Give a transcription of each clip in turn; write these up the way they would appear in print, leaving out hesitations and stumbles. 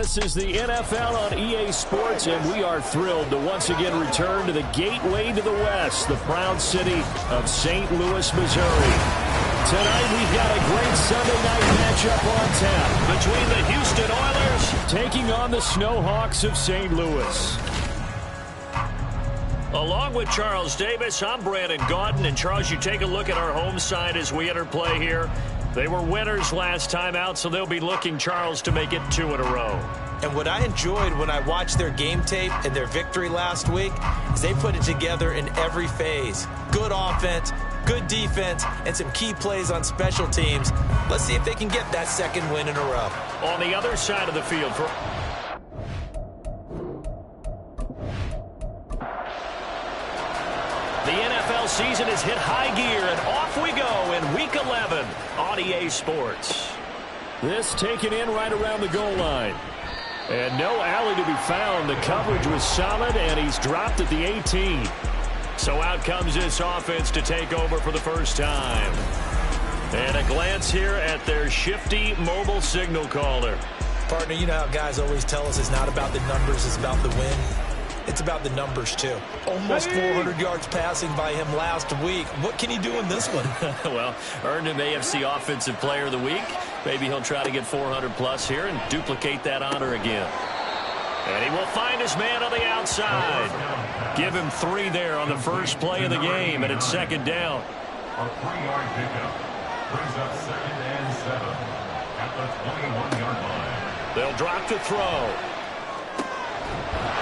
This is the NFL on EA Sports, and we are thrilled to once again return to the gateway to the West, the proud city of St. Louis, Missouri. Tonight, we've got a great Sunday night matchup on tap between the Houston Oilers taking on the Snowhawks of St. Louis. Along with Charles Davis, I'm Brandon Gaudin. And Charles, you take a look at our home side as we enter play here. They were winners last time out, so they'll be looking, Charles, to make it 2 in a row. And what I enjoyed when I watched their game tape and their victory last week is they put it together in every phase. Good offense, good defense, and some key plays on special teams. Let's see if they can get that second win in a row. On the other side of the field for... The NFL season has hit high gear, and off we go in Week 11 on EA Sports. This taken in right around the goal line. And no alley to be found. The coverage was solid, and he's dropped at the 18. So out comes this offense to take over for the first time. And a glance here at their shifty mobile signal caller. Partner, you know how guys always tell us it's not about the numbers, it's about the win. It's about the numbers, too. Almost 400 yards passing by him last week. What can he do in this one? Well, earned him AFC Offensive Player of the Week. Maybe he'll try to get 400-plus here and duplicate that honor again. And he will find his man on the outside. Give him 3 there on the first play of the game, and it's second down. A 3-yard pickup brings up 2nd and 7 at the 21-yard line. They'll drop to throw.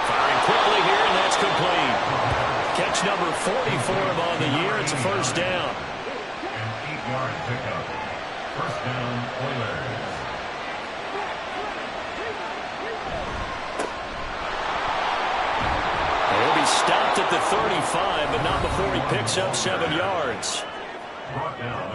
Firing quickly here, and that's complete. Catch number 40 for him on the year. It's a first down. An 8-yard pickup. First down, Oilers. He'll be stopped at the 35, but not before he picks up 7 yards.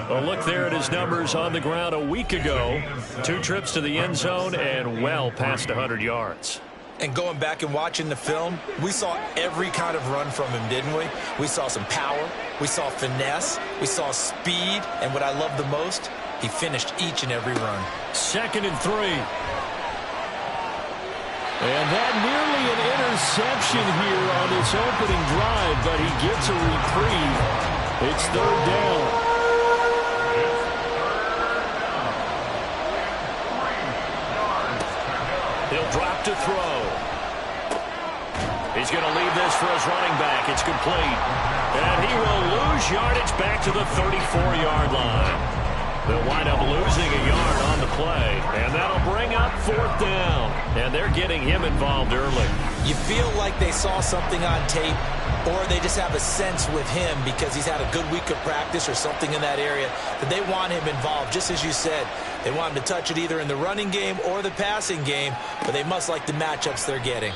A look there at his numbers on the ground a week ago. 2 trips to the end zone and well past 100 yards. And going back and watching the film, we saw every kind of run from him, didn't we? We saw some power, we saw finesse, we saw speed, and what I love the most, he finished each and every run. 2nd and 3. And that nearly an interception here on this opening drive, but he gets a reprieve. It's 3rd down. He'll drop to throw. He's going to leave this for his running back. It's complete. And he will lose yardage back to the 34-yard line. They'll wind up losing a yard on the play. And that'll bring up 4th down. And they're getting him involved early. You feel like they saw something on tape, or they just have a sense with him because he's had a good week of practice or something in that area that they want him involved. Just as you said, they want him to touch it either in the running game or the passing game, but they must like the matchups they're getting.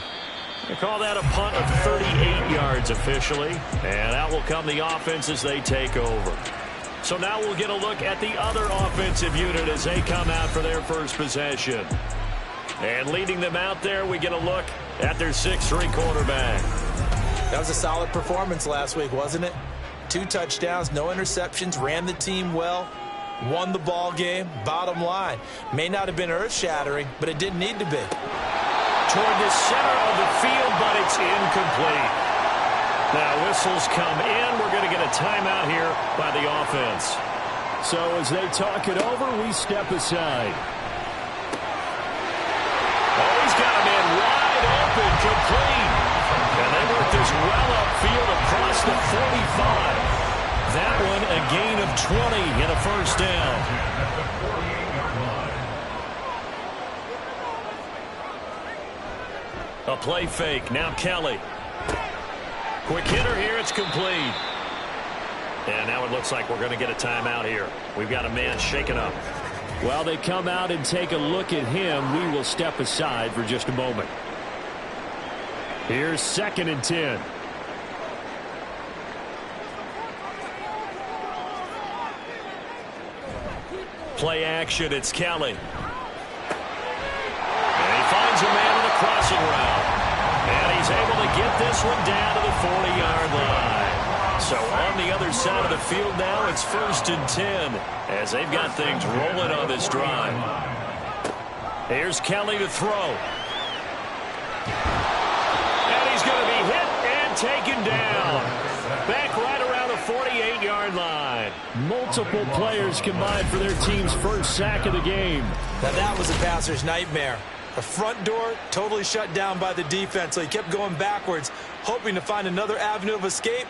They call that a punt of 38 yards officially, and out will come the offense as they take over. So now we'll get a look at the other offensive unit as they come out for their first possession. And leading them out there, we get a look at their 6'3" quarterback. That was a solid performance last week, wasn't it? 2 touchdowns, no interceptions, ran the team well, won the ball game. Bottom line, may not have been earth-shattering, but it didn't need to be. Toward the center of the field, but it's incomplete. Now whistles come in. We're going to get a timeout here by the offense. So as they talk it over, we step aside. Oh, he's got a man wide open, complete. And they work this well upfield across the 45. That one a gain of 20 and a first down. A play fake. Now Kelly. Quick hitter here. It's complete. And now it looks like we're going to get a timeout here. We've got a man shaken up. While they come out and take a look at him, we will step aside for just a moment. Here's 2nd and 10. Play action. It's Kelly. And he finds a man on the crossing route. And he's able to get this one down to the 40-yard line. So on the other side of the field now, it's 1st and 10 as they've got things rolling on this drive. Here's Kelly to throw. And he's going to be hit and taken down. Back right around the 48-yard line. Multiple players combined for their team's first sack of the game. Now that was a passer's nightmare. The front door totally shut down by the defense, so he kept going backwards, hoping to find another avenue of escape.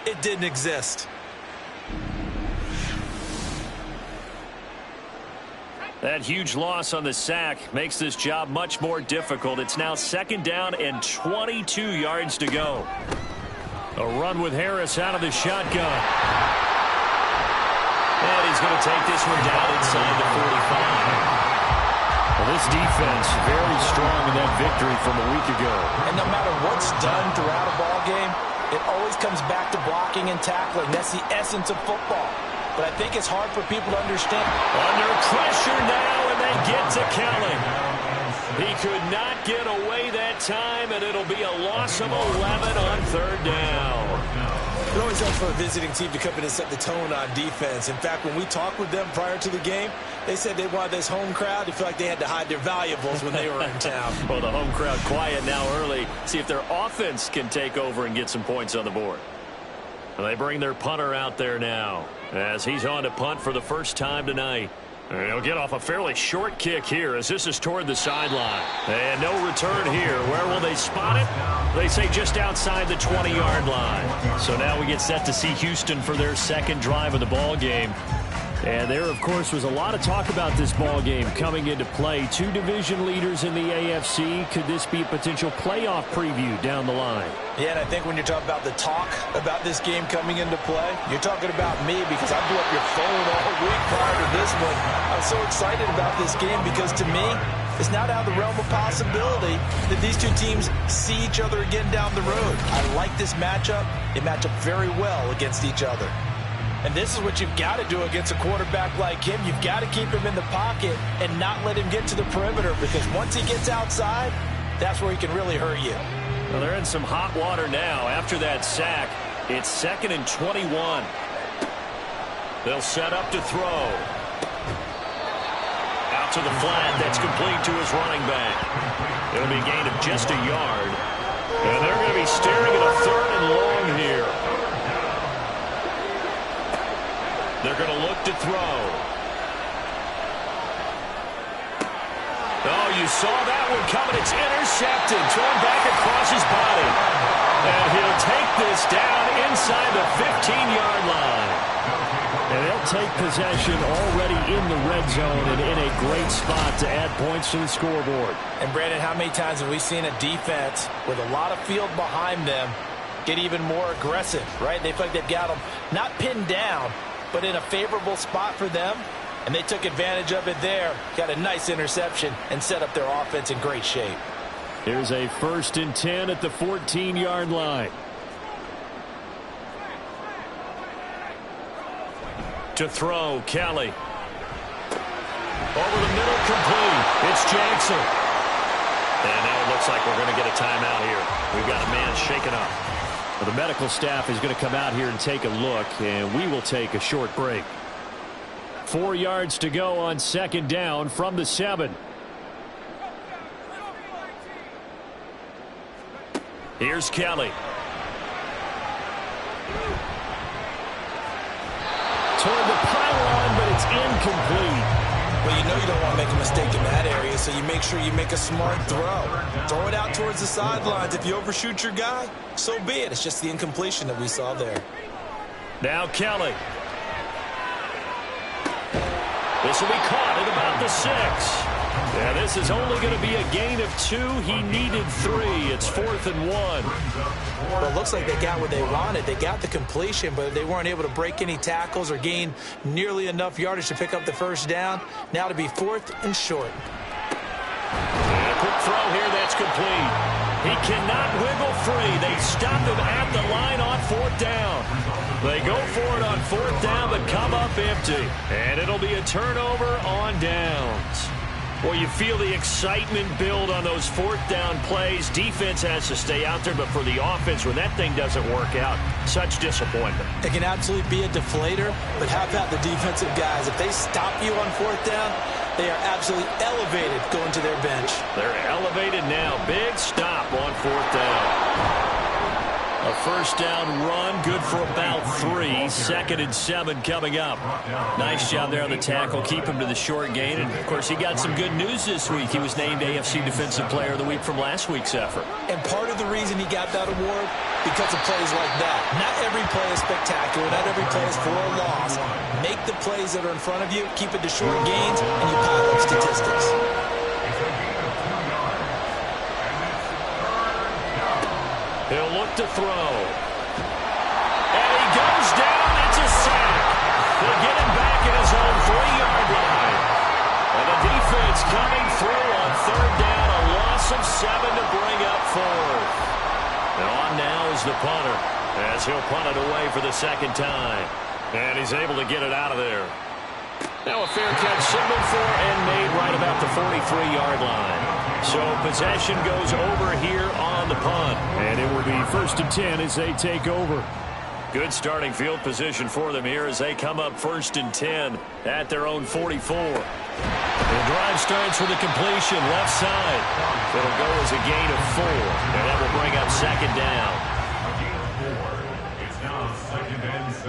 It didn't exist. That huge loss on the sack makes this job much more difficult. It's now 2nd down and 22 yards to go. A run with Harris out of the shotgun. And he's going to take this one down inside the 45. Well, this defense very strong in that victory from a week ago. And no matter what's done throughout a ball game, it always comes back to blocking and tackling. That's the essence of football. But I think it's hard for people to understand. Under pressure now, and they get to Kelly. He could not get away that time, and it'll be a loss of 11 on 3rd down. It always helps for a visiting team to come in and set the tone on defense. In fact, when we talked with them prior to the game, they said they wanted this home crowd to feel like they had to hide their valuables when they were in town. Well, the home crowd quiet now early. See if their offense can take over and get some points on the board. Well, they bring their punter out there now as he's on to punt for the first time tonight. And he'll get off a fairly short kick here as this is toward the sideline. And no return here. Where will they spot it? They say just outside the 20-yard line. So now we get set to see Houston for their second drive of the ball game. And there, of course, was a lot of talk about this ball game coming into play. 2 division leaders in the AFC. Could this be a potential playoff preview down the line? Yeah, and I think when you're talking about the talk about this game coming into play, you're talking about me because I blew up your phone all week prior to this one. I'm so excited about this game because to me, it's not out of the realm of possibility that these two teams see each other again down the road. I like this matchup. They match up very well against each other. And this is what you've got to do against a quarterback like him. You've got to keep him in the pocket and not let him get to the perimeter because once he gets outside, that's where he can really hurt you. Well, they're in some hot water now after that sack. It's 2nd and 21. They'll set up to throw. Out to the flat. That's complete to his running back. It'll be a gain of just a yard. And they're going to be staring at a 3rd and long here. They're going to look to throw. Oh, you saw that one coming. It's intercepted. Thrown back across his body. And he'll take this down inside the 15-yard line. And they'll take possession already in the red zone and in a great spot to add points to the scoreboard. And, Brandon, how many times have we seen a defense with a lot of field behind them get even more aggressive, right? They feel like they've got them not pinned down, but in a favorable spot for them, and they took advantage of it there. Got a nice interception and set up their offense in great shape. Here's a 1st and 10 at the 14-yard line. To throw, Kelly. Over the middle, complete. It's Jackson. And now it looks like we're going to get a timeout here. We've got a man shaken up. Well, the medical staff is going to come out here and take a look, and we will take a short break. 4 yards to go on 2nd down from the 7. Here's Kelly. Toward the pylon, but it's incomplete. Well, you know you don't want to make a mistake in that area, so you make sure you make a smart throw. Throw it out towards the sidelines. If you overshoot your guy, so be it. It's just the incompletion that we saw there. Now Kelly. This will be caught at about the 6. Yeah, this is only going to be a gain of 2. He needed 3. It's 4th and 1. Well, it looks like they got what they wanted. They got the completion, but they weren't able to break any tackles or gain nearly enough yardage to pick up the first down. Now to be 4th and short. And a quick throw here. That's complete. He cannot wiggle free. They stop him at the line on 4th down. They go for it on 4th down, but come up empty. And it'll be a turnover on downs. Well, you feel the excitement build on those 4th down plays. Defense has to stay out there, but for the offense, when that thing doesn't work out, such disappointment. It can absolutely be a deflator, but how about the defensive guys? If they stop you on 4th down, They are absolutely elevated going to their bench. They're elevated now. Big stop on 4th down. A first down run, good for about 3. 2nd and 7 coming up. Nice job there on the tackle. Keep him to the short gain. And, of course, he got some good news this week. He was named AFC Defensive Player of the Week from last week's effort. And part of the reason he got that award, because of plays like that. Not every play is spectacular. Not every play is for a loss. Make the plays that are in front of you, keep it to short gains, and you pile up statistics. He'll look to throw. And he goes down. It's a sack. They get him back at his own 3-yard line. And the defense coming through on 3rd down. A loss of 7 to bring up 4th. And on now is the punter, as he'll punt it away for the 2nd time. And he's able to get it out of there. Now a fair catch signaled for and made right about the 43-yard line. So possession goes over here on the punt. And it will be 1st and 10 as they take over. Good starting field position for them here as they come up 1st and 10 at their own 44. The drive starts with a completion left side. It'll go as a gain of 4. And that will bring up 2nd down. A gain of 4. It's now 2nd and 6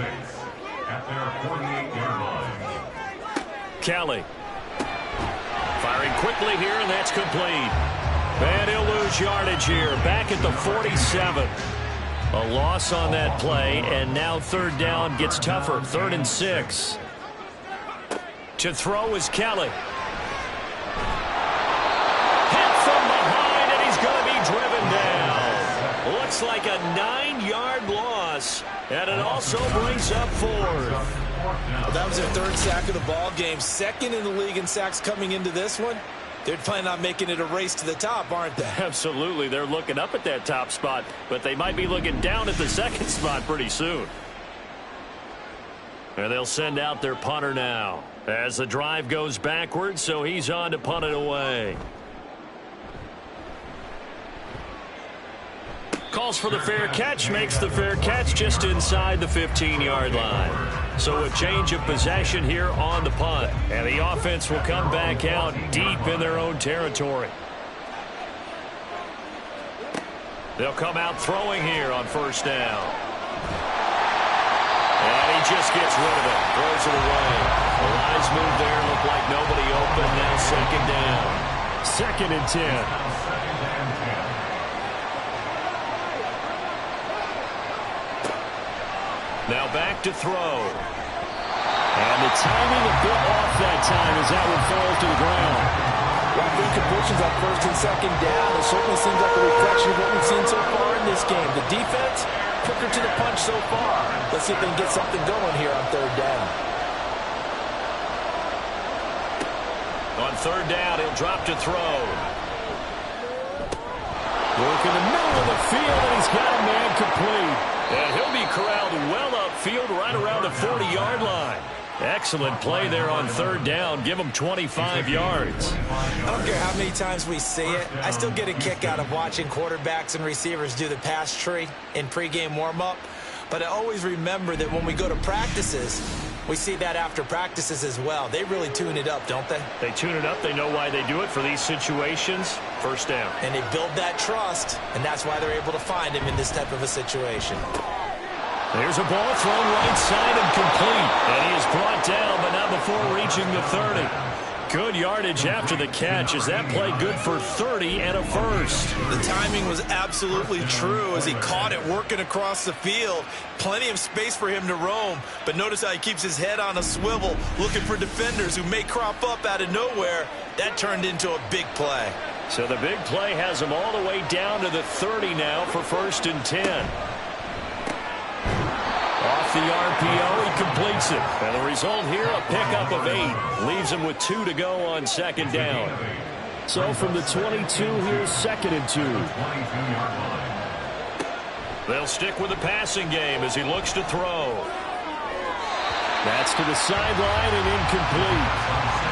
at their 48-yard line. Kelly. Firing quickly here, and that's complete. And he'll lose yardage here. Back at the 47. A loss on that play, and now 3rd down gets tougher. 3rd and 6. To throw is Kelly. Hit from behind, and he's going to be driven down. Looks like a 9-yard loss, and it also brings up 4th. Well, that was their 3rd sack of the ball game. 2nd in the league in sacks coming into this one. They're planning on making it a race to the top, aren't they? Absolutely. They're looking up at that top spot, but they might be looking down at the 2nd spot pretty soon. And they'll send out their punter now as the drive goes backwards, so he's on to punt it away. Calls for the fair catch, makes the fair catch just inside the 15-yard line. So a change of possession here on the punt. And the offense will come back out deep in their own territory. They'll come out throwing here on 1st down. And he just gets rid of it. Throws it away. The lines move there. Look like nobody open. Now 2nd down. 2nd and 10. Now back to throw. And the timing a bit off that time as that one falls to the ground. Well, incompletions on 1st and 2nd down. It certainly seems like a reflection of what we've seen so far in this game. The defense, quicker to the punch so far. Let's see if they can get something going here on 3rd down. On 3rd down, he'll drop to throw. Work in the middle of the field, and he's got a man complete. And he'll be corralled well upfield right around the 40-yard line. Excellent play there on 3rd down. Give him 25 yards. I don't care how many times we see it. I still get a kick out of watching quarterbacks and receivers do the pass tree in pregame warm-up. But I always remember that when we go to practices, we see that after practices as well. They really tune it up, don't they? They tune it up. They know why they do it for these situations. 1st down. And they build that trust, and that's why they're able to find him in this type of a situation. There's a ball thrown right side and complete. And he is brought down, but not before reaching the 30. Good yardage after the catch. Is that play good for 30 and a first? The timing was absolutely true as he caught it working across the field. Plenty of space for him to roam. But notice how he keeps his head on a swivel, looking for defenders who may crop up out of nowhere. That turned into a big play. So the big play has him all the way down to the 30 now for 1st and 10. Off the RPO, he completes it. And the result here, a pickup of 8. Leaves him with 2 to go on 2nd down. So from the 22, here's 2nd and 2. They'll stick with the passing game as he looks to throw. That's to the sideline and incomplete.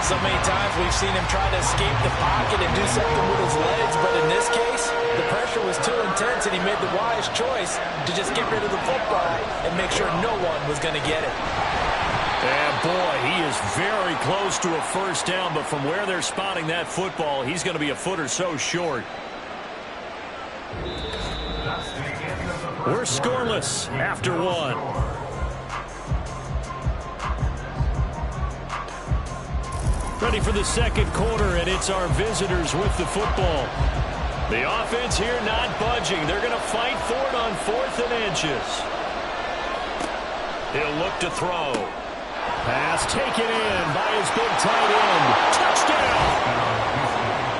So many times we've seen him try to escape the pocket and do something with his legs, but in this case, the pressure was too intense and he made the wise choice to just get rid of the football and make sure no one was going to get it. And Boy, he is very close to a first down, but from where they're spotting that football, he's going to be a foot or so short. We're scoreless after one. Ready for the second quarter, and it's our visitors with the football. The offense here not budging. They're going to fight for it on 4th and inches. He'll look to throw. Pass taken in by his big tight end. Touchdown!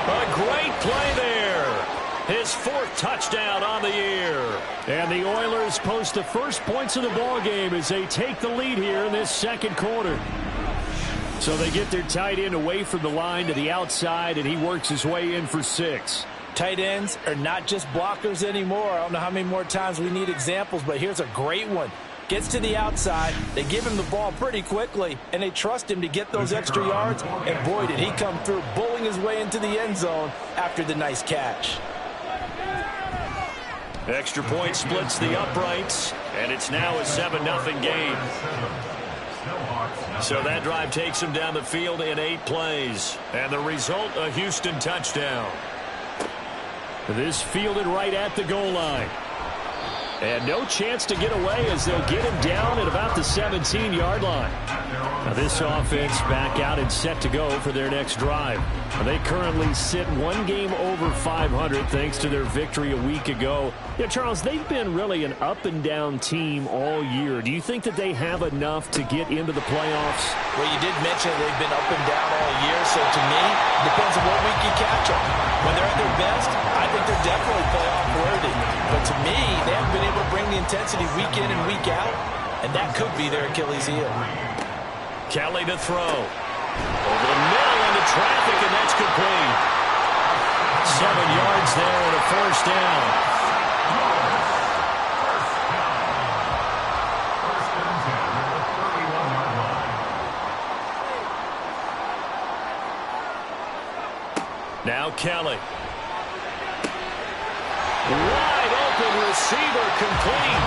A great play there. His 4th touchdown on the year. And the Oilers post the first points of the ballgame as they take the lead here in this second quarter. So they get their tight end away from the line to the outside, and he works his way in for 6. Tight ends are not just blockers anymore. I don't know how many more times we need examples, but here's a great one. Gets to the outside, they give him the ball pretty quickly, and they trust him to get those extra yards, and boy, did he come through, bullying his way into the end zone after the nice catch. Extra point splits the uprights, and it's now a 7-0 game. So that drive takes him down the field in 8 plays, and the result, a Houston touchdown. This fielded right at the goal line. And no chance to get away as they'll get him down at about the 17-yard line. Now this offense back out and set to go for their next drive. They currently sit 1 game over 500 thanks to their victory a week ago. Yeah, Charles, they've been really an up-and-down team all year. Do you think that they have enough to get into the playoffs? Well, you did mention they've been up and down all year, so to me, it depends on what week you catch them. When they're at their best, I think they're definitely playoff worthy. But to me, they haven't been able to bring the intensity week in and week out, and that could be their Achilles heel. Kelly to throw. Over the middle into traffic, and that's complete. 7 yards there and a first down. Now Kelly. Wide open receiver complete.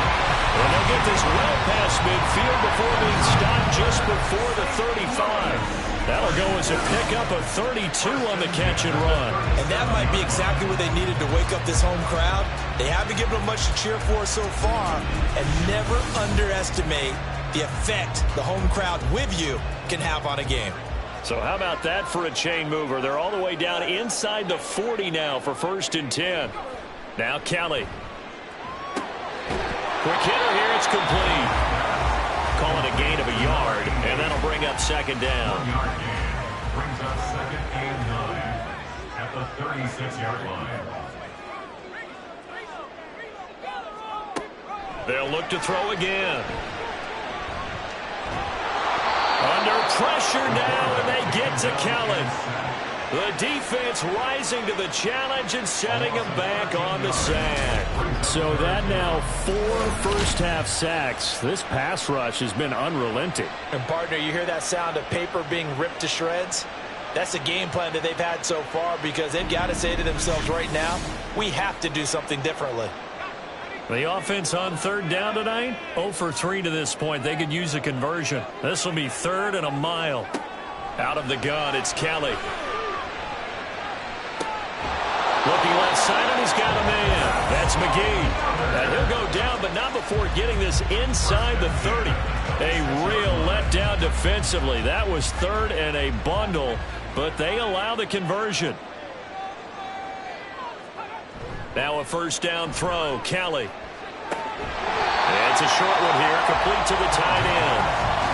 And they'll get this well past midfield before being stopped just before the 35. That'll go as a pickup of 32 on the catch and run. And that might be exactly what they needed to wake up this home crowd. They haven't given them much to cheer for so far. And never underestimate the effect the home crowd with you can have on a game. So how about that for a chain mover? They're all the way down inside the 40 now for 1st and 10. Now Kelly. Quick hitter here, it's complete. Call it a gain of a yard, and that'll bring up 2nd down. 1-yard gain brings up 2nd and 9 at the 36-yard line. They'll look to throw again. Under pressure now, and they get to Kelly. The defense rising to the challenge and setting him back on the sack. So that now 4 first-half sacks. This pass rush has been unrelenting. And, partner, you hear that sound of paper being ripped to shreds? That's the game plan that they've had so far because they've got to say to themselves right now, we have to do something differently. The offense on 3rd down tonight, 0 for 3 to this point. They could use a conversion. This will be 3rd and a mile. Out of the gun, it's Kelly. Looking left side, and he's got a man. That's McGee. And he'll go down, but not before getting this inside the 30. A real letdown defensively. That was 3rd and a bundle, but they allow the conversion. Now a 1st down throw. Kelly. It's a short one here, complete to the tight end.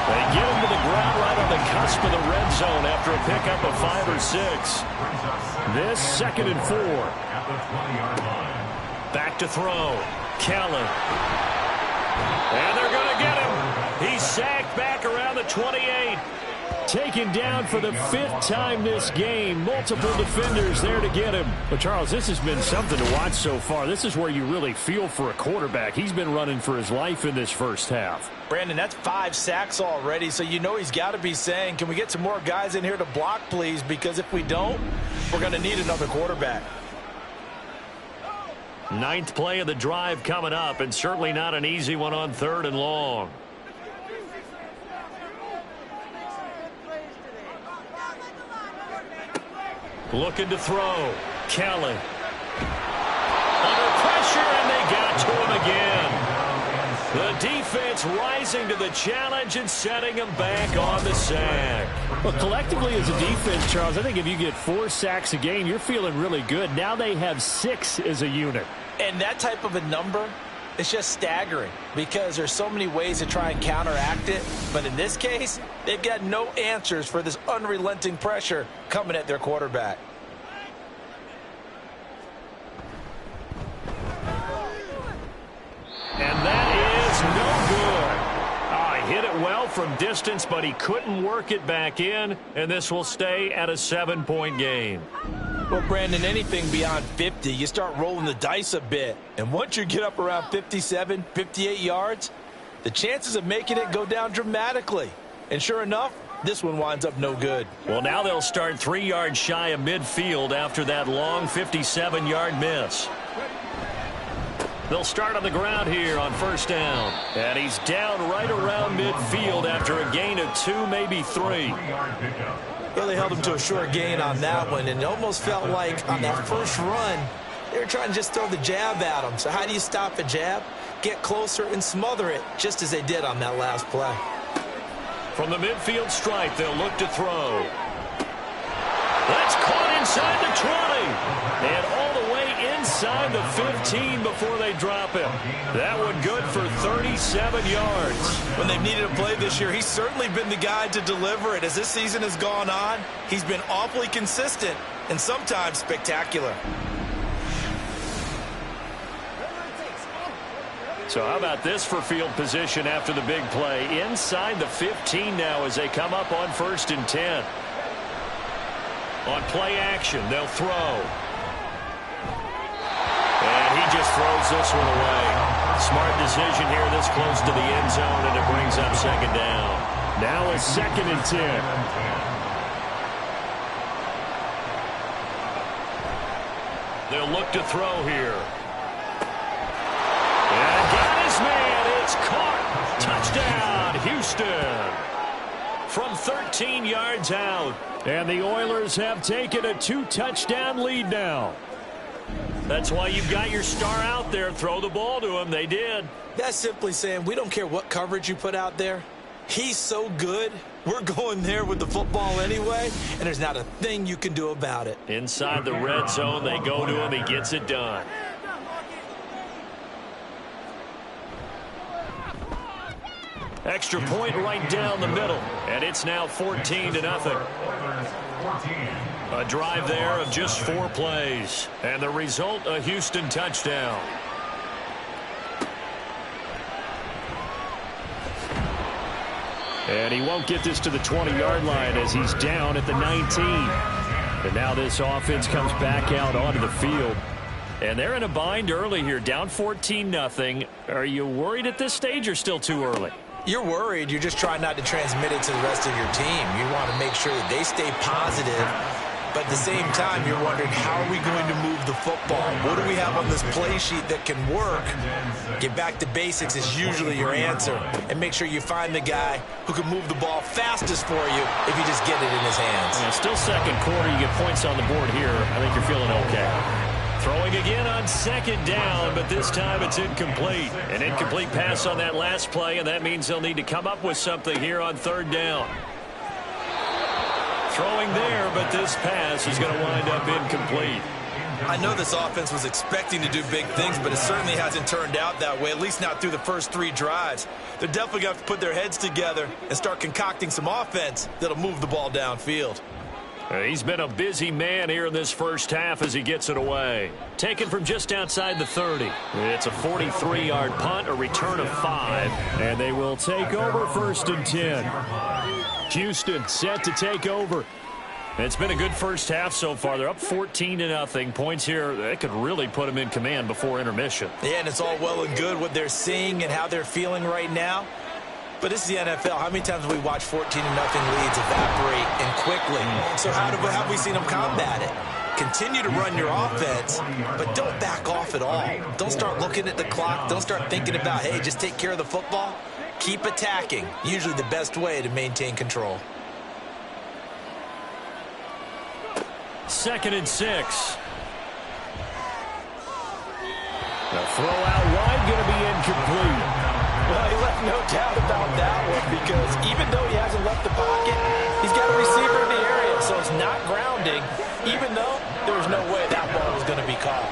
They get him to the ground right on the cusp of the red zone after a pickup of 5 or 6. This 2nd and 4. At the 20-yard line. Back to throw. Kelly. And they're going to get him. He's sacked back around the 28. Taken down for the 5th time this game. Multiple defenders there to get him. But, Charles, this has been something to watch so far. This is where you really feel for a quarterback. He's been running for his life in this first half. Brandon, that's 5 sacks already, so you know he's got to be saying, can we get some more guys in here to block, please? Because if we don't, we're going to need another quarterback. 9th play of the drive coming up, and certainly not an easy one on 3rd and long. Looking to throw. Kelly. Under pressure, and they got to him again. The defense rising to the challenge and setting him back on the sack. Well, collectively as a defense, Charles, I think if you get 4 sacks a game, you're feeling really good. Now they have 6 as a unit. And that type of a number, it's just staggering because there's so many ways to try and counteract it. But in this case, they've got no answers for this unrelenting pressure coming at their quarterback. And that is no good. He hit it well from distance, but he couldn't work it back in, and this will stay at a 7-point game. Well, Brandon, anything beyond 50, you start rolling the dice a bit. And once you get up around 57, 58 yards, the chances of making it go down dramatically. And sure enough, this one winds up no good. Well, now they'll start 3 yards shy of midfield after that long 57-yard miss. They'll start on the ground here on first down. And he's down right around midfield after a gain of 2, maybe 3. Well, they held him to a short gain on that one, and it almost felt like on that first run, they were trying to just throw the jab at him. So how do you stop a jab? Get closer and smother it, just as they did on that last play. From the midfield stripe, they'll look to throw. That's caught inside the 20. And all the way inside the 15 before they drop him. That one good for 37 yards. When they've needed a play this year, he's certainly been the guy to deliver it. As this season has gone on, he's been awfully consistent and sometimes spectacular. So how about this for field position after the big play? Inside the 15 now as they come up on 1st and 10. On play action, they'll throw. And he just throws this one away. Smart decision here this close to the end zone, and it brings up 2nd down. Now a 2nd and 10. They'll look to throw here. And got his man. It's caught. Touchdown, Houston. From 13 yards out. And the Oilers have taken a 2-touchdown lead now. That's why you've got your star out there. Throw the ball to him. They did. That's simply saying we don't care what coverage you put out there. He's so good. We're going there with the football anyway, and there's not a thing you can do about it. Inside the red zone, they go to him. He gets it done. Extra point right down the middle, and it's now 14-0. A drive there of just 4 plays, and the result, a Houston touchdown. And he won't get this to the 20-yard line as he's down at the 19. And now this offense comes back out onto the field. And they're in a bind early here, down 14-0. Are you worried at this stage or still too early? You're worried. You're just trying not to transmit it to the rest of your team. You want to make sure that they stay positive. But at the same time, you're wondering, how are we going to move the football? What do we have on this play sheet that can work? Get back to basics is usually your answer. And make sure you find the guy who can move the ball fastest for you if you just get it in his hands. Yeah, still 2nd quarter. You get points on the board here. I think you're feeling okay. Throwing again on 2nd down, but this time it's incomplete. An incomplete pass on that last play, and that means they'll need to come up with something here on 3rd down. Throwing there, but this pass is going to wind up incomplete. I know this offense was expecting to do big things, but it certainly hasn't turned out that way, at least not through the first 3 drives. They're definitely going to have to put their heads together and start concocting some offense that'll move the ball downfield. He's been a busy man here in this first half as he gets it away. Taken from just outside the 30. It's a 43-yard punt, a return of 5. And they will take over 1st and 10. Houston set to take over. It's been a good first half so far. They're up 14-0. Points here, they could really put them in command before intermission. Yeah, and it's all well and good what they're seeing and how they're feeling right now. But this is the NFL. How many times have we watched 14-0 leads evaporate and quickly? So how have we seen them combat it? Continue to run your offense, but don't back off at all. Don't start looking at the clock. Don't start thinking about, hey, just take care of the football. Keep attacking. Usually the best way to maintain control. 2nd and 6. The throw out wide going to be incomplete. Well, he left no doubt about that one because even though he hasn't left the pocket, he's got a receiver in the area, so it's not grounding, even though there's no way that ball was going to be caught.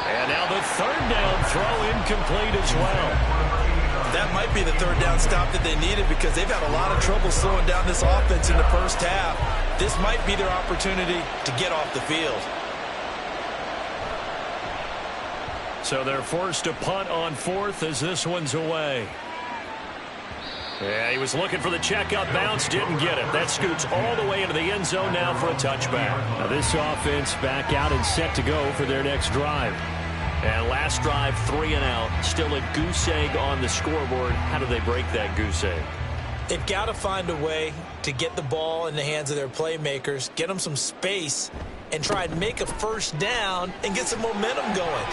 And now the 3rd down throw incomplete as well. That might be the 3rd down stop that they needed because they've had a lot of trouble slowing down this offense in the first half. This might be their opportunity to get off the field. So they're forced to punt on 4th as this one's away. Yeah, he was looking for the checkup bounce, didn't get it. That scoots all the way into the end zone now for a touchback. Now this offense back out and set to go for their next drive. And last drive, 3 and out. Still a goose egg on the scoreboard. How do they break that goose egg? They've got to find a way to get the ball in the hands of their playmakers, get them some space, and try and make a 1st down and get some momentum going.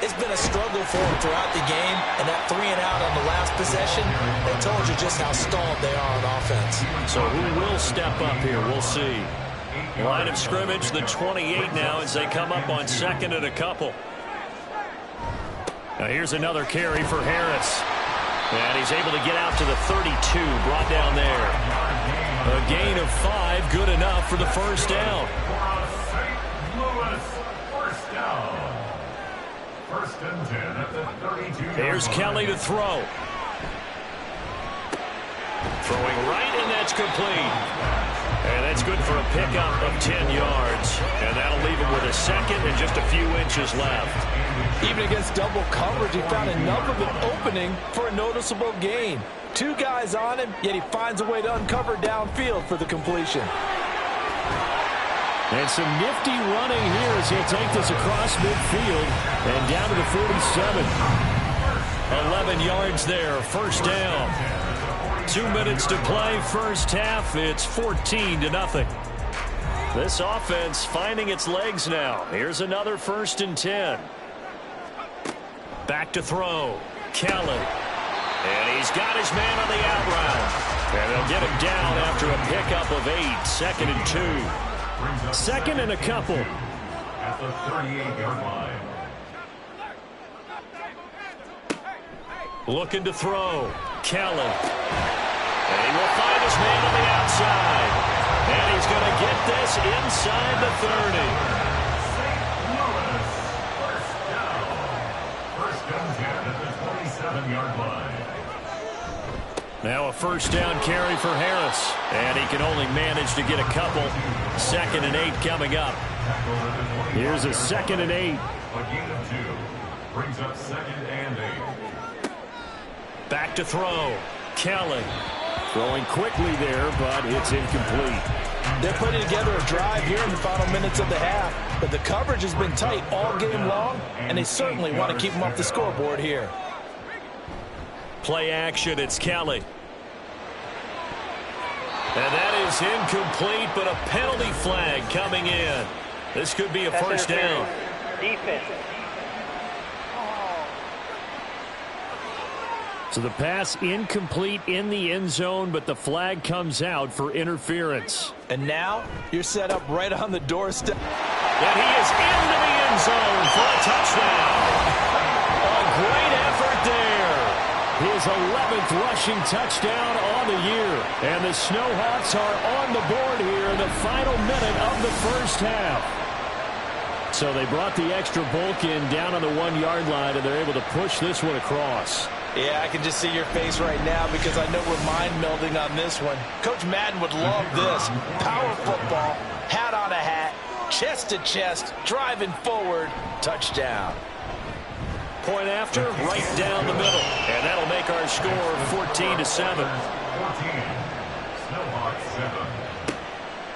It's been a struggle for them throughout the game, and that 3 and out on the last possession, they told you just how stalled they are on offense. So who will step up here? We'll see. Line of scrimmage, the 28 now as they come up on 2nd and a couple. Now here's another carry for Harris. And he's able to get out to the 32, brought down there. A gain of 5, good enough for the 1st down. First and 10 at the 32. Here's Kelly to throw. Throwing right, and that's complete. And that's good for a pickup of 10 yards. And that'll leave him with a 2nd and just a few inches left. Even against double coverage, he found enough of an opening for a noticeable gain. 2 guys on him, yet he finds a way to uncover downfield for the completion. And some nifty running here as he'll take this across midfield and down to the 47. 11 yards there, 1st down. 2 minutes to play, 1st half. It's 14-0. This offense finding its legs now. Here's another 1st and 10. Back to throw. Kelly. And he's got his man on the out route. And they'll get him down after a pickup of 8. 2nd and 2. 2nd and a couple. At the 38-yard line. Looking to throw. Kelly. And he will find his man on the outside. And he's going to get this inside the 30. St. Louis, 1st down. 1st and 10 at the 27-yard line. Now a 1st down carry for Harris. And he can only manage to get a couple. 2nd and 8 coming up. Here's a 2nd and 8. A gain of 2 brings up 2nd and 8. Back to throw. Kelly. Throwing quickly there, but it's incomplete. They're putting together a drive here in the final minutes of the half, but the coverage has been tight all game long, and they certainly want to keep them off the scoreboard here. Play action, it's Kelly. And that is incomplete, but a penalty flag coming in. This could be a 1st down. Defense. So the pass incomplete in the end zone, but the flag comes out for interference. And now you're set up right on the doorstep. And he is into the end zone for a touchdown. A great effort there. His 11th rushing touchdown on the year. And the Snowhawks are on the board here in the final minute of the 1st half. So they brought the extra bulk in down on the 1-yard line, and they're able to push this one across. Yeah, I can just see your face right now because I know we're mind melding on this one. Coach Madden would love this. Power football, hat on a hat, chest to chest, driving forward, touchdown. Point after, right down the middle. And that'll make our score 14-7. 14. Snowhawks 7.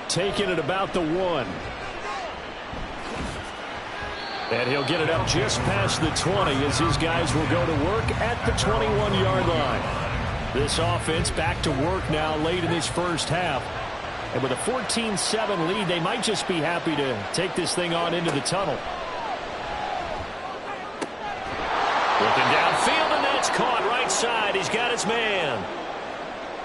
Taking it about the 1. And he'll get it up just past the 20 as his guys will go to work at the 21-yard line. This offense back to work now late in this 1st half. And with a 14-7 lead, they might just be happy to take this thing on into the tunnel. Looking downfield, and that's caught right side. He's got his man.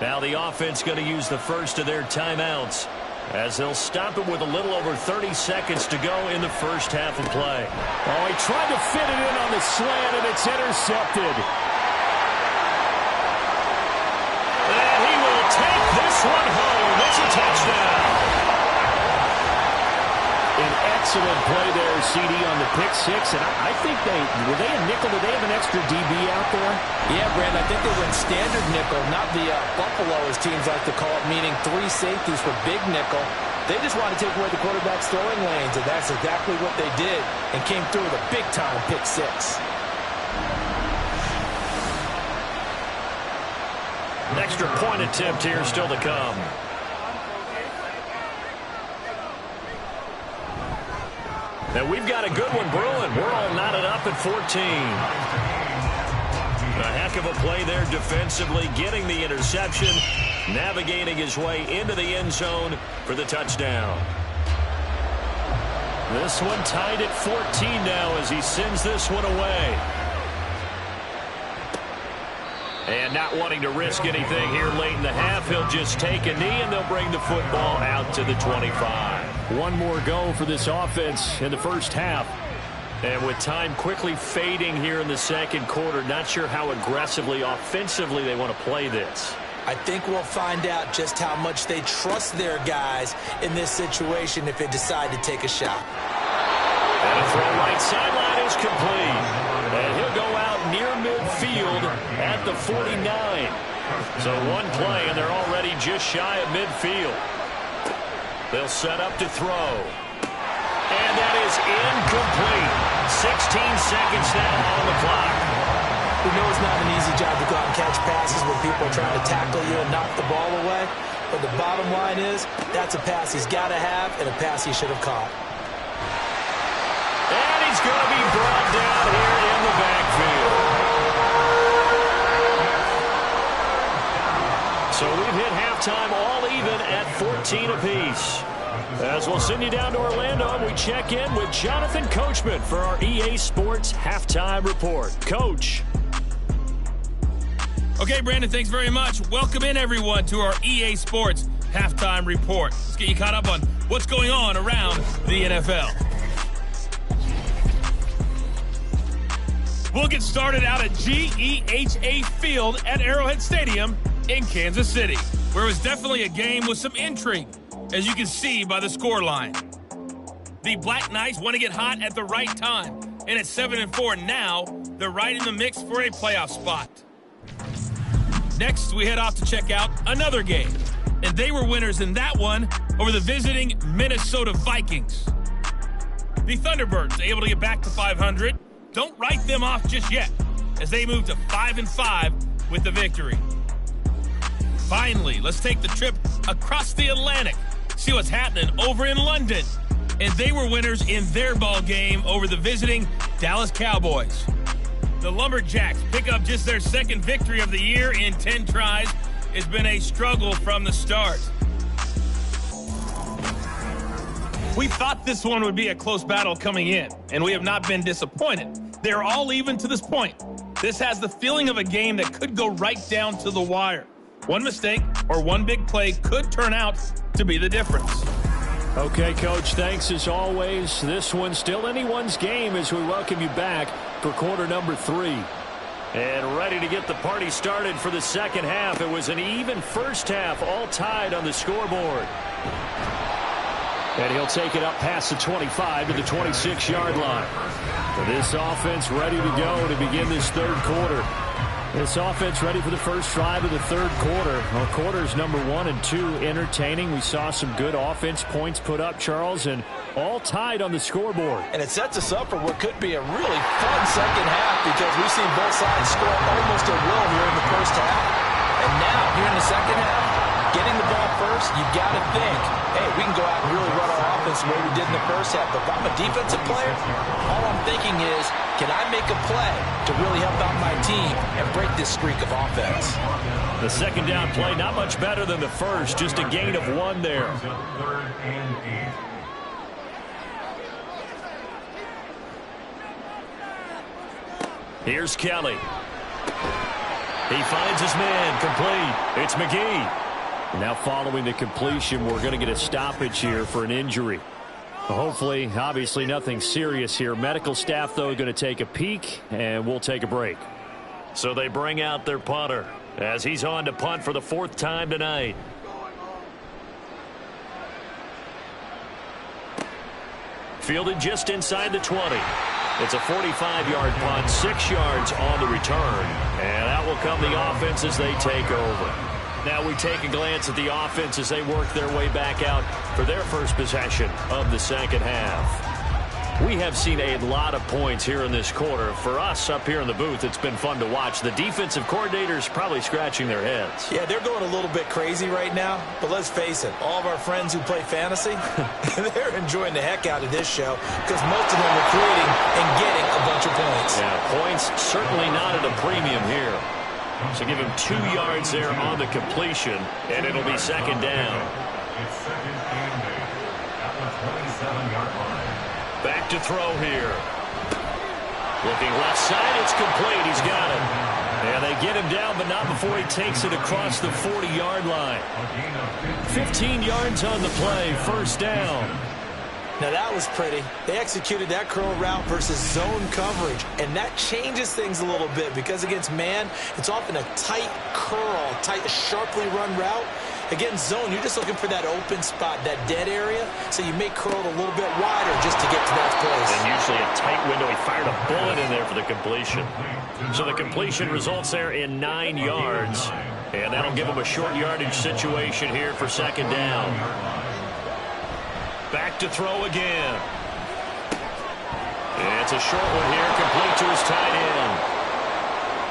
Now the offense going to use the first of their timeouts. as they'll stop it with a little over 30 seconds to go in the first half of play. Oh, he tried to fit it in on the slant, and it's intercepted. And he will take this one home. It's a touchdown. An excellent play there, CD, on the pick six. And I think were they a nickel? Did they have an extra DB out there? Yeah, Brand, I think they went standard nickel, not the Buffalo, as teams like to call it, meaning 3 safeties for big nickel. They just wanted to take away the quarterback's throwing lanes, and that's exactly what they did, and came through with a big-time pick six. An extra point attempt here still to come. And we've got a good one brewing. We're all knotted up at 14. A heck of a play there defensively, getting the interception, navigating his way into the end zone for the touchdown. This one tied at 14 now as he sends this one away. And not wanting to risk anything here late in the half, he'll just take a knee and they'll bring the football out to the 25. One more go for this offense in the first half. And with time quickly fading here in the second quarter, not sure how aggressively, offensively they want to play this. I think we'll find out just how much they trust their guys in this situation if they decide to take a shot. And a throw right sideline is complete. And he'll go out near midfield at the 49. So one play, and they're already just shy of midfield. They'll set up to throw. And that is incomplete. 16 seconds now on the clock. We know it's not an easy job to go out and catch passes when people are trying to tackle you and knock the ball away. But the bottom line is, that's a pass he's got to have and a pass he should have caught. And he's going to be brought down here in the backfield. So we've hit halftime all even at 14 apiece. As we'll send you down to Orlando, we check in with Jonathan Coachman for our EA Sports Halftime Report. Coach. Okay, Brandon, thanks very much. Welcome in, everyone, to our EA Sports Halftime Report. Let's get you caught up on what's going on around the NFL. We'll get started out at GEHA Field at Arrowhead Stadium in Kansas City, where it was definitely a game with some intrigue, as you can see by the scoreline. The Black Knights want to get hot at the right time, and at 7-4 now, they're right in the mix for a playoff spot. Next, we head off to check out another game, and they were winners in that one over the visiting Minnesota Vikings. The Thunderbirds able to get back to 500. Don't write them off just yet, as they move to 5-5 with the victory. Finally, let's take the trip across the Atlantic, see what's happening over in London. And they were winners in their ball game over the visiting Dallas Cowboys. The Lumberjacks pick up just their second victory of the year in 10 tries. It's been a struggle from the start. We thought this one would be a close battle coming in, and we have not been disappointed. They're all even to this point. This has the feeling of a game that could go right down to the wire. One mistake or one big play could turn out to be the difference. Okay, Coach, thanks as always. This one's still anyone's game as we welcome you back for quarter number 3. And ready to get the party started for the second half. It was an even first half, all tied on the scoreboard. And he'll take it up past the 25 to the 26-yard line. This offense ready to go to begin this third quarter. This offense ready for the first drive of the third quarter. Well, quarters number 1 and 2 entertaining. We saw some good offense points put up, Charles, and all tied on the scoreboard. And it sets us up for what could be a really fun second half because we've seen both sides score almost at will here in the first half. And now, here in the second half, getting the ball first, you've got to think, hey, we can go out and really run our offense the way we did in the first half. But if I'm a defensive player, all I'm thinking is, can I make a play to really help out my team and break this streak of offense? The second down play, not much better than the first, just a gain of 1 there. Here's Kelly. He finds his man complete. It's McGee. Now following the completion, we're going to get a stoppage here for an injury. Hopefully, obviously nothing serious here. Medical staff, though, going to take a peek, and we'll take a break. So they bring out their punter as he's on to punt for the 4th time tonight. Fielded just inside the 20. It's a 45-yard punt, 6 yards on the return. And out will come the offense as they take over. Now we take a glance at the offense as they work their way back out for their first possession of the second half. We have seen a lot of points here in this quarter. For us up here in the booth, it's been fun to watch. The defensive coordinators probably scratching their heads. Yeah, they're going a little bit crazy right now. But let's face it, all of our friends who play fantasy, they're enjoying the heck out of this show because most of them are creating and getting a bunch of points. Yeah, points certainly not at a premium here. So give him 2 yards there on the completion, and it'll be second down. It's second and 8 at the 27-yard line. Back to throw here. Looking left side, it's complete. He's got it. And they get him down, but not before he takes it across the 40-yard line. 15 yards on the play, first down. Now that was pretty. They executed that curl route versus zone coverage, and that changes things a little bit because against man, it's often a tight curl, tight, sharply run route. Against zone, you're just looking for that open spot, that dead area, so you may curl it a little bit wider just to get to that place. And usually a tight window. He fired a bullet in there for the completion. So the completion results there in 9 yards, and that'll give him a short yardage situation here for second down. Back to throw again. It's a short one here, complete to his tight end.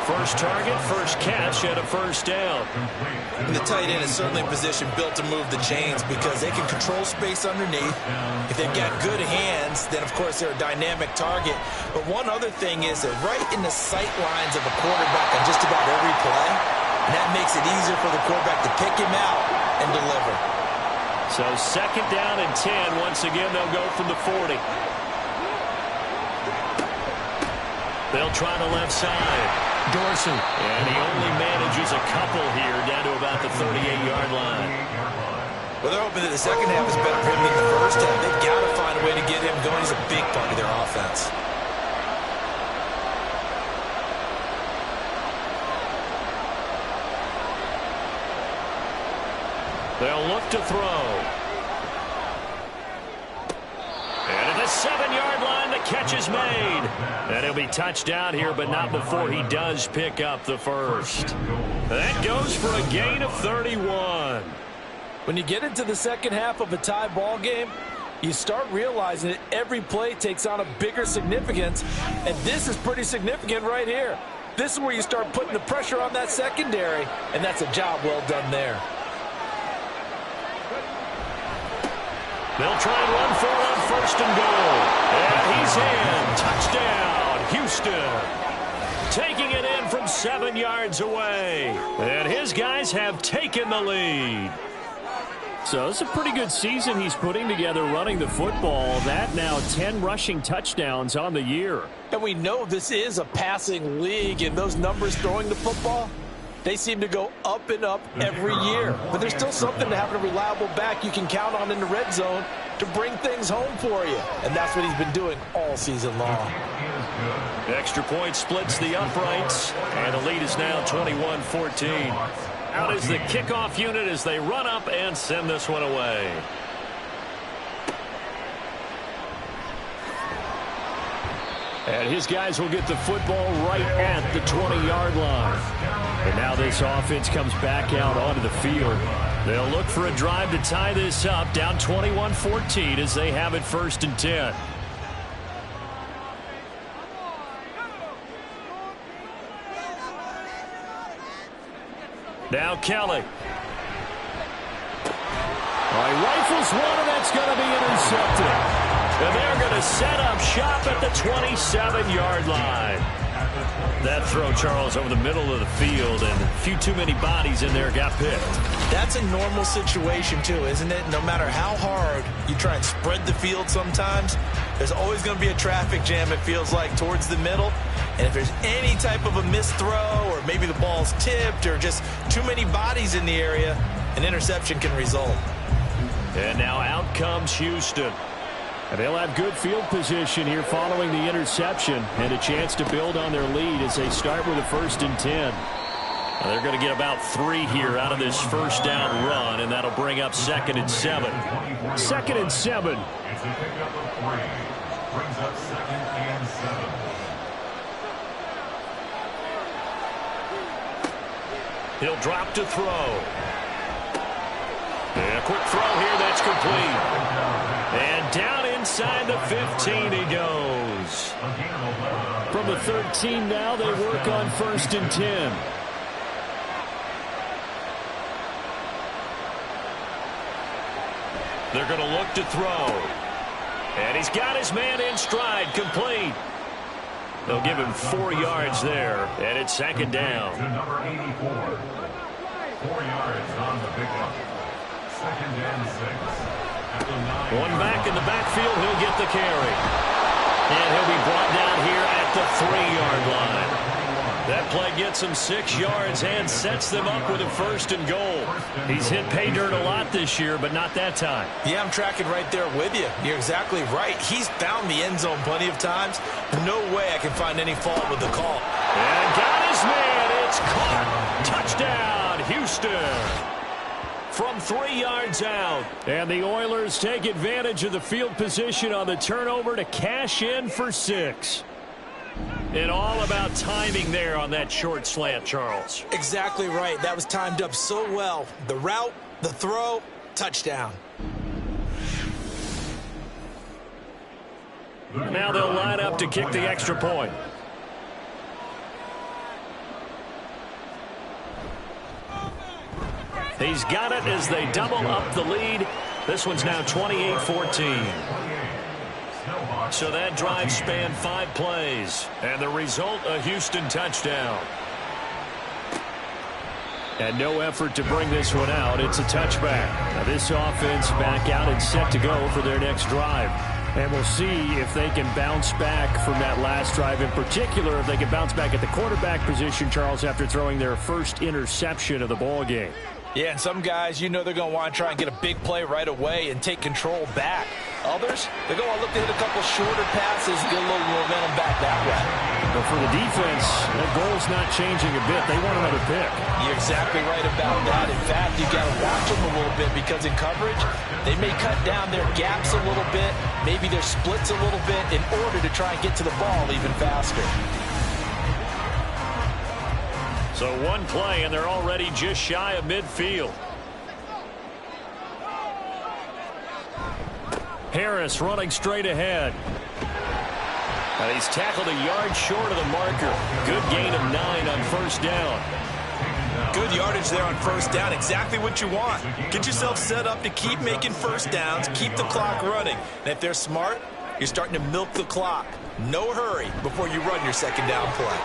First target, first catch, and a first down. And the tight end is certainly in position built to move the chains because they can control space underneath. If they've got good hands, then of course they're a dynamic target. But one other thing is that right in the sight lines of a quarterback on just about every play, and that makes it easier for the quarterback to pick him out and deliver. So second down and 10. Once again, they'll go from the 40. They'll try the left side. Dorsey. And he only manages a couple here down to about the 38-yard line. Well, they're hoping that the second half is better for him than the first half. They've got to find a way to get him going. He's a big part of their offense. They'll look to throw. And at the 7-yard line, the catch is made. And he'll be touched down here, but not before he does pick up the first. That goes for a gain of 31. When you get into the second half of a tie ball game, you start realizing that every play takes on a bigger significance, and this is pretty significant right here. This is where you start putting the pressure on that secondary, and that's a job well done there. They'll try and run for it on first and goal. And he's in. Touchdown, Houston. Taking it in from 7 yards away. And his guys have taken the lead. So it's a pretty good season he's putting together running the football. That now 10 rushing touchdowns on the year. And we know this is a passing league, and those numbers throwing the football, they seem to go up and up every year. But there's still something to having a reliable back you can count on in the red zone to bring things home for you. And that's what he's been doing all season long. Extra point splits the uprights, and the lead is now 21-14. Out is the kickoff unit as they run up and send this one away. And his guys will get the football right at the 20-yard line. And now this offense comes back out onto the field. They'll look for a drive to tie this up, down 21-14 as they have it first and 10. Now Kelly. All right, rifles one, and that's going to be intercepted. And they're going to set up shop at the 27-yard line. That throw, Charles, over the middle of the field, and a few too many bodies in there got picked. That's a normal situation, too, isn't it? No matter how hard you try and spread the field sometimes, there's always going to be a traffic jam, it feels like, towards the middle. And if there's any type of a missed throw or maybe the ball's tipped or just too many bodies in the area, an interception can result. And now out comes Houston. And they'll have good field position here following the interception and a chance to build on their lead as they start with a 1st and 10. Now they're going to get about 3 here out of this first down run, and that'll bring up 2nd and 7. 2nd and 7. It's a pickup of 3. Brings up 2nd and 7. He'll drop to throw. And a quick throw here that's complete. And down inside the 15 he goes. From the 13 now they work on 1st and 10. They're going to look to throw. And he's got his man in stride, complete. They'll give him 4 yards there, and it's 2nd down. To number 84. 4 yards on the pickup. 2nd and 6. At the 9. One back in the backfield, he'll get the carry. And he'll be brought down here at the 3-yard line. That play gets him 6 yards and sets them up with a 1st and goal. He's hit pay dirt a lot this year, but not that time. Yeah, I'm tracking right there with you. You're exactly right. He's found the end zone plenty of times. No way I can find any fault with the call. And got his man. It's caught. Touchdown, Houston. From 3 yards out. And the Oilers take advantage of the field position on the turnover to cash in for 6. And all about timing there on that short slant, Charles. Exactly right. That was timed up so well. The route, the throw, touchdown. Now they'll line up to kick the extra point. He's got it as they double up the lead. This one's now 28-14. So that drive spanned 5 plays. And the result, a Houston touchdown. And no effort to bring this one out. It's a touchback. Now this offense back out and set to go for their next drive. And we'll see if they can bounce back from that last drive. In particular, if they can bounce back at the quarterback position, Charles, after throwing their first interception of the ball game. Yeah, and some guys, you know they're going to want to try and get a big play right away and take control back. Others, they're going to look to hit a couple shorter passes and get a little momentum back that way. But for the defense, that goal's not changing a bit. They want another pick. You're exactly right about that. In fact, you've got to watch them a little bit because in coverage, they may cut down their gaps a little bit, maybe their splits a little bit in order to try and get to the ball even faster. So one play, and they're already just shy of midfield. Harris running straight ahead. And he's tackled a yard short of the marker. Good gain of 9 on 1st down. Good yardage there on 1st down. Exactly what you want. Get yourself set up to keep making 1st downs, keep the clock running. And if they're smart, you're starting to milk the clock. No hurry before you run your 2nd down play.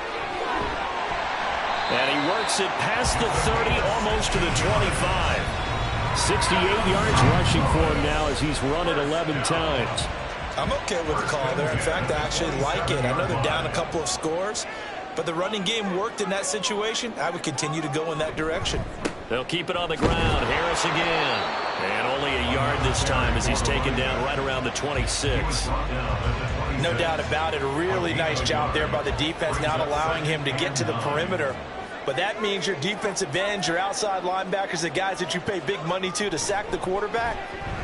And he works it past the 30, almost to the 25. 68 yards rushing for him now as he's run it 11 times. I'm okay with the call there. In fact, I actually like it. I know they're down a couple of scores, but the running game worked in that situation. I would continue to go in that direction. They'll keep it on the ground. Harris again. And only a yard this time as he's taken down right around the 26. No doubt about it. A really nice job there by the defense, not allowing him to get to the perimeter. But that means your defensive ends, your outside linebackers, the guys that you pay big money to sack the quarterback,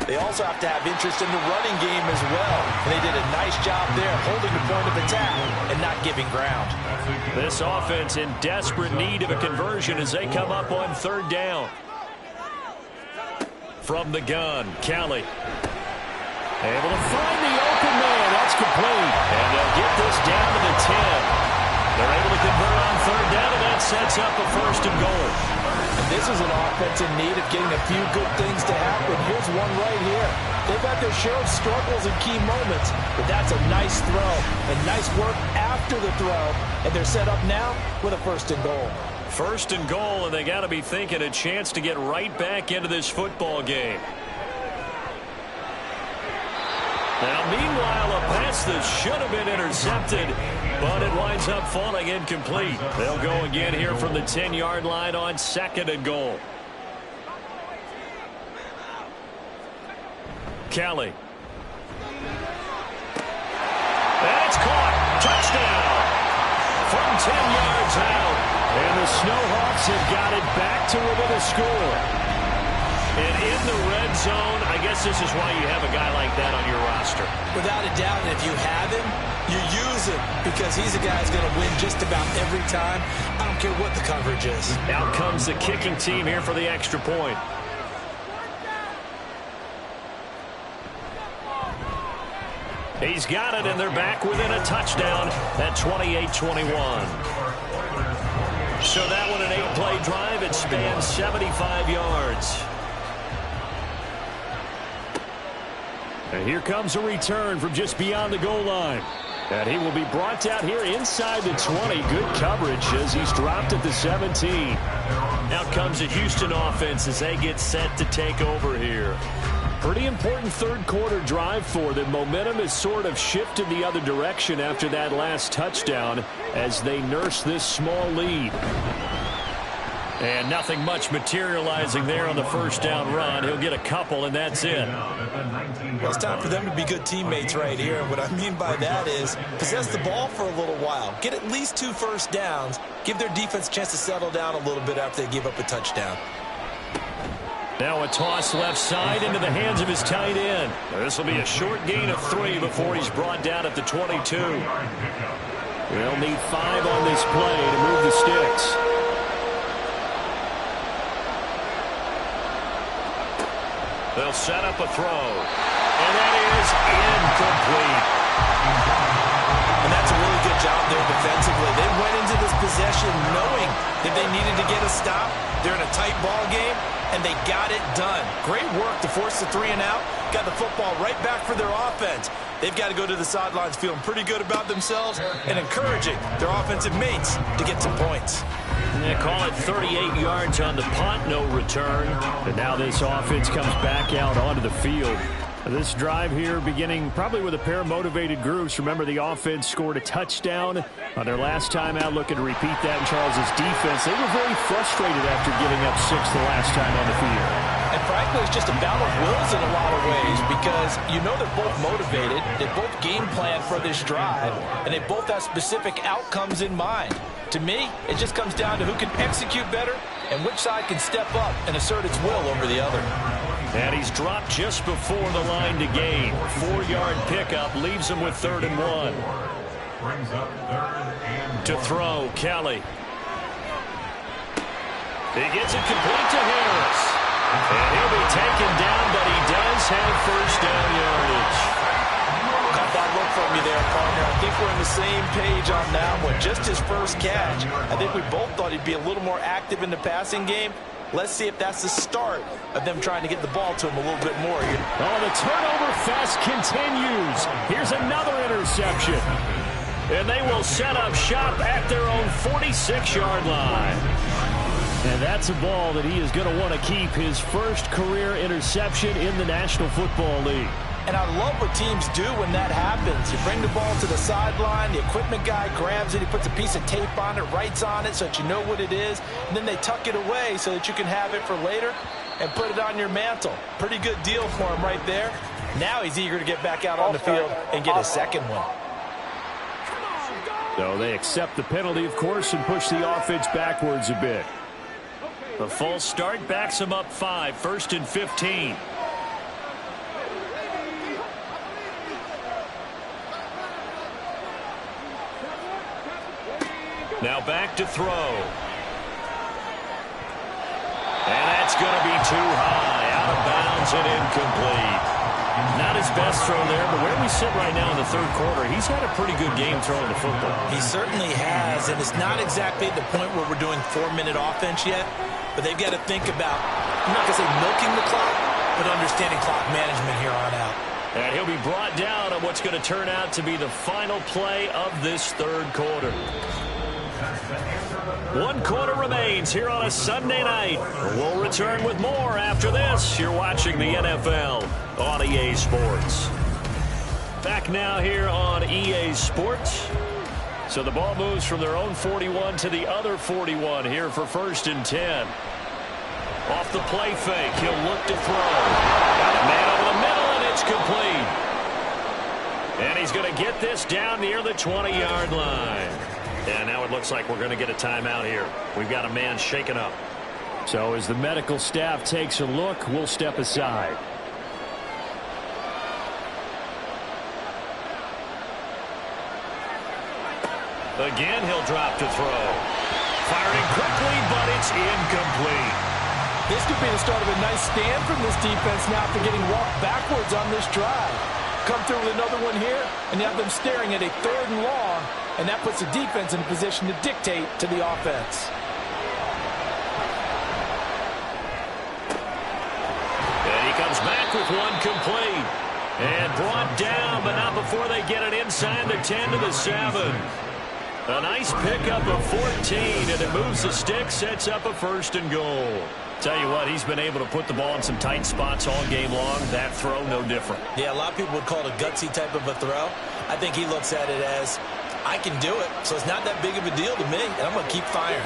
they also have to have interest in the running game as well. And they did a nice job there holding the point of attack and not giving ground. This offense in desperate need of a conversion as they come up on 3rd down. From the gun, Kelly. Able to find the open man. That's complete. And they'll get this down to the 10. They're able to convert on 3rd down, and that sets up a 1st and goal. And this is an offense in need of getting a few good things to happen. Here's one right here. They've had their share of struggles in key moments, but that's a nice throw and nice work after the throw. And they're set up now with a 1st and goal. 1st and goal, and they got to be thinking a chance to get right back into this football game. Now, meanwhile, a pass that should have been intercepted, but it winds up falling incomplete. They'll go again here from the 10-yard line on 2nd and goal. Kelly. And it's caught. Touchdown. From 10 yards out. And the Snowhawks have got it back to within a score. And in the red zone, I guess this is why you have a guy like that on your roster. Without a doubt, and if you have him, you use him because he's a guy who's going to win just about every time. I don't care what the coverage is. Out comes the kicking team here for the extra point. He's got it, and they're back within a touchdown at 28-21. So that one an 8-play drive. It spans 75 yards. And here comes a return from just beyond the goal line. And he will be brought out here inside the 20. Good coverage as he's dropped at the 17. Out comes the Houston offense as they get set to take over here. Pretty important third quarter drive for them. Momentum has sort of shifted the other direction after that last touchdown as they nurse this small lead. And nothing much materializing there on the first down run. He'll get a couple, and that's it. Well, it's time for them to be good teammates right here. And what I mean by that is possess the ball for a little while. Get at least 2 first downs. Give their defense a chance to settle down a little bit after they give up a touchdown. Now a toss left side into the hands of his tight end. This will be a short gain of 3 before he's brought down at the 22. They'll need 5 on this play to move the sticks. They'll set up a throw. And that is incomplete. And that's a really good job there defensively. They went into this possession knowing that they needed to get a stop. They're in a tight ball game, and they got it done. Great work to force the 3 and out. Got the football right back for their offense. They've got to go to the sidelines feeling pretty good about themselves and encouraging their offensive mates to get some points. They call it 38 yards on the punt, no return. And now this offense comes back out onto the field. This drive here beginning probably with a pair of motivated groups. Remember, the offense scored a touchdown on their last time out, looking to repeat that in Charles's defense. They were very frustrated after giving up 6 the last time on the field. And frankly, it's just a battle of wills in a lot of ways because you know they're both motivated, they both game plan for this drive, and they both have specific outcomes in mind. To me, it just comes down to who can execute better and which side can step up and assert its will over the other. And he's dropped just before the line to gain. 4-yard pickup leaves him with 3rd and 1. To throw, Kelly. He gets it complete to Harris. And he'll be taken down, but he does have first down yardage. Caught that look from you there, partner. I think we're on the same page on that one. Just his first catch. I think we both thought he'd be a little more active in the passing game. Let's see if that's the start of them trying to get the ball to him a little bit more here. Oh, the turnover fest continues. Here's another interception. And they will set up shop at their own 46-yard line. And that's a ball that he is going to want to keep, his first career interception in the National Football League. And I love what teams do when that happens. You bring the ball to the sideline, the equipment guy grabs it, he puts a piece of tape on it, writes on it so that you know what it is, and then they tuck it away so that you can have it for later and put it on your mantle. Pretty good deal for him right there. Now he's eager to get back out on the field and get his second one. So they accept the penalty, of course, and push the offense backwards a bit. The false start backs him up 5, 1st and 15. Now back to throw. And that's going to be too high. Out of bounds and incomplete. Not his best throw there, but where we sit right now in the third quarter, he's had a pretty good game throwing the football. He certainly has, and it's not exactly at the point where we're doing 4-minute offense yet, but they've got to think about, I'm not going to say milking the clock, but understanding clock management here on out. And he'll be brought down on what's going to turn out to be the final play of this third quarter. 1 quarter remains here on a Sunday night. We'll return with more after this. You're watching the NFL on EA Sports. Back now here on EA Sports. So the ball moves from their own 41 to the other 41 here for 1st and 10. Off the play fake, he'll look to throw. Got a man over the middle, and it's get this down near the 20-yard line. And now it looks like we're going to get a timeout here. We've got a man shaken up. So as the medical staff takes a look, we'll step aside. Again, he'll drop to throw. Firing quickly, but it's incomplete. This could be the start of a nice stand from this defense now after getting walked backwards on this drive. Come through with another one here, and you have them staring at a 3rd and long, and that puts the defense in a position to dictate to the offense. And he comes back with one complete. And brought down, but not before they get it inside the 10 to the 7. A nice pickup of 14, and it moves the stick, sets up a 1st and goal. Tell you what, he's been able to put the ball in some tight spots all game long. That throw, no different. Yeah, a lot of people would call it a gutsy type of a throw. I think he looks at it as, I can do it, so it's not that big of a deal to me, and I'm going to keep firing.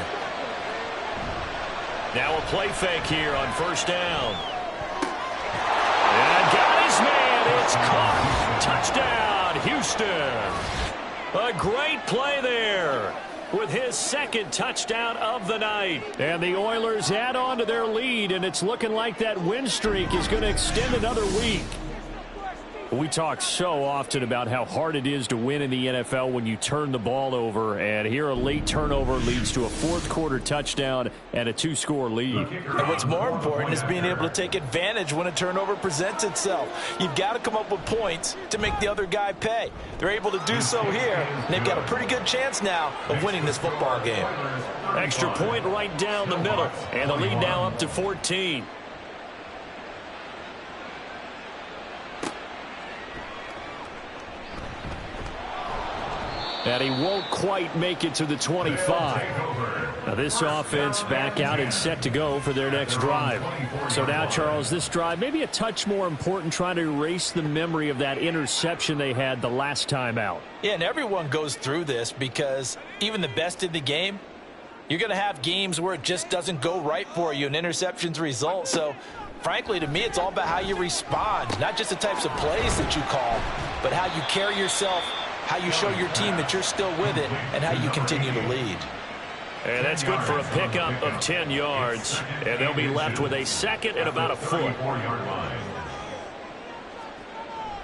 Now a play fake here on 1st down. And got his man. It's caught. Touchdown, Houston. A great play there with his 2nd touchdown of the night. And the Oilers add on to their lead, and it's looking like that win streak is going to extend another week. We talk so often about how hard it is to win in the NFL when you turn the ball over, and here a late turnover leads to a 4th quarter touchdown and a 2-score lead. And what's more important is being able to take advantage when a turnover presents itself. You've got to come up with points to make the other guy pay. They're able to do so here, and they've got a pretty good chance now of winning this football game. Extra point right down the middle, and the lead now up to 14. And he won't quite make it to the 25. Now this offense back out and set to go for their next drive. So now, Charles, this drive maybe a touch more important, trying to erase the memory of that interception they had the last time out. Yeah, and everyone goes through this because even the best in the game, you're going to have games where it just doesn't go right for you and interceptions result. So, frankly, to me, it's all about how you respond, not just the types of plays that you call, but how you carry yourself, how you show your team that you're still with it, and how you continue to lead. And that's good for a pickup of 10 yards. And they'll be left with a 2nd and about a foot.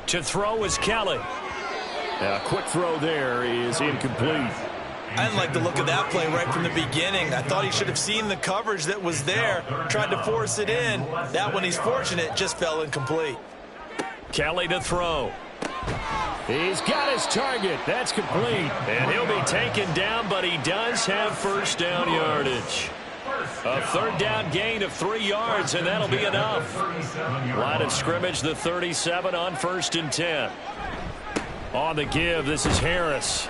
To throw is Kelly. A quick throw there is incomplete. I didn't like the look of that play right from the beginning. I thought he should have seen the coverage that was there, tried to force it in. That one, he's fortunate, just fell incomplete. Kelly to throw. He's got his target. That's complete. And he'll be taken down, but he does have 1st down yardage. A 3rd down gain of 3 yards, and that'll be enough. Line of scrimmage, the 37 on 1st and 10. On the give, this is Harris.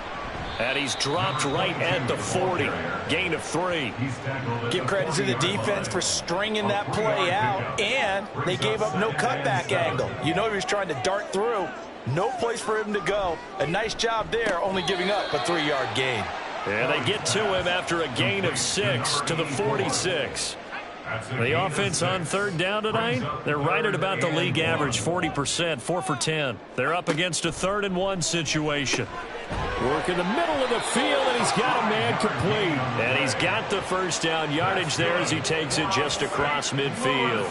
And he's dropped right at the 40. Gain of 3. Give credit to the defense for stringing that play out, and they gave up no cutback angle. You know he was trying to dart through. No place for him to go. A nice job there, only giving up a 3-yard gain. And they get to him after a gain of 6 to the 46. The offense on 3rd down tonight, they're right at about the league average, 40%, 4 for 10. They're up against a 3rd and 1 situation. Work in the middle of the field, and he's got a man complete. And he's got the 1st down yardage there as he takes it just across midfield.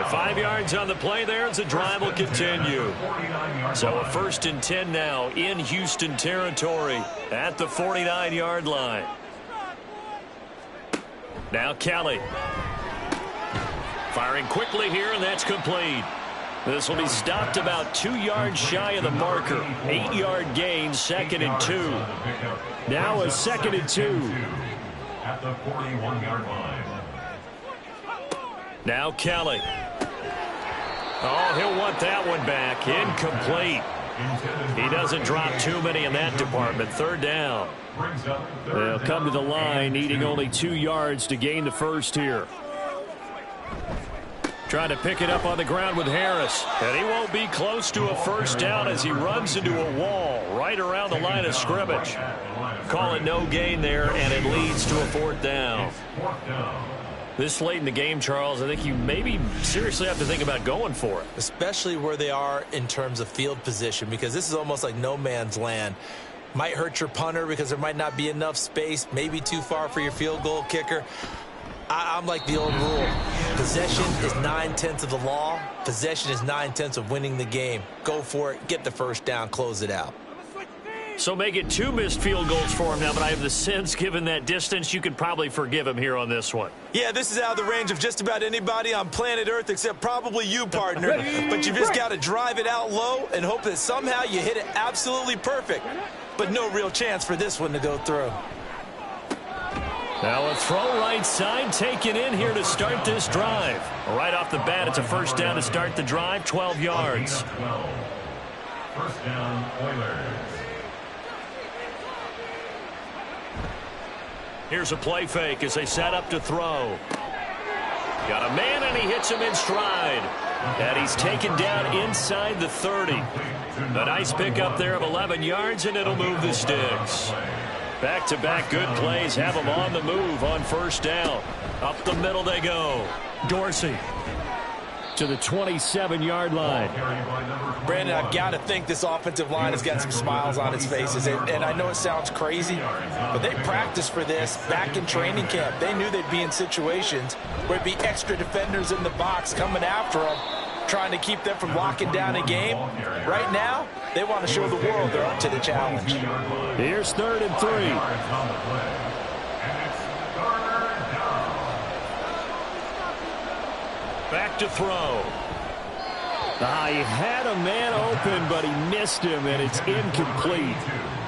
5 yards on the play there as the drive will continue. So a 1st and 10 now in Houston territory at the 49-yard line. Now Kelly. Firing quickly here, and that's complete. This will be stopped about 2 yards shy of the marker. 8-yard gain, 2nd and 2. Now a 2nd and 2. At the 41-yard line. Now Kelly. Oh, he'll want that one back. Incomplete. He doesn't drop too many in that department. 3rd down. They'll come to the line, needing only 2 yards to gain the 1st here. Trying to pick it up on the ground with Harris. And he won't be close to a 1st down as he runs into a wall right around the line of scrimmage. Call it no gain there, and it leads to a 4th down. This late in the game, Charles, I think you maybe seriously have to think about going for it. Especially where they are in terms of field position, because this is almost like no man's land. Might hurt your punter because there might not be enough space, maybe too far for your field goal kicker. I'm like the old rule. Possession is 9/10 of the law. Possession is 9/10 of winning the game. Go for it, get the first down, close it out. So make it 2 missed field goals for him now, but I have the sense, given that distance, you could probably forgive him here on this one. Yeah, this is out of the range of just about anybody on planet Earth except probably you, partner. But you just got to drive it out low and hope that somehow you hit it absolutely perfect. But no real chance for this one to go through. Now a throw right side taken in here to start this drive. Right off the bat, it's a first down to start the drive, 12 yards. First down, Oilers. Here's a play fake as they set up to throw. Got a man, and he hits him in stride. And he's taken down inside the 30. A nice pickup there of 11 yards, and it'll move the sticks. Back-to-back good plays have them on the move on first down. Up the middle they go. Dorsey to the 27-yard line. Brandon, I've got to think this offensive line has got some smiles on its faces. And I know it sounds crazy, but they practiced for this back in training camp. They knew they'd be in situations where it'd be extra defenders in the box coming after them, trying to keep them from locking down a game. Right now, they want to show the world they're up to the challenge. Here's 3rd and 3. Back to throw. He had a man open, but he missed him, and it's incomplete.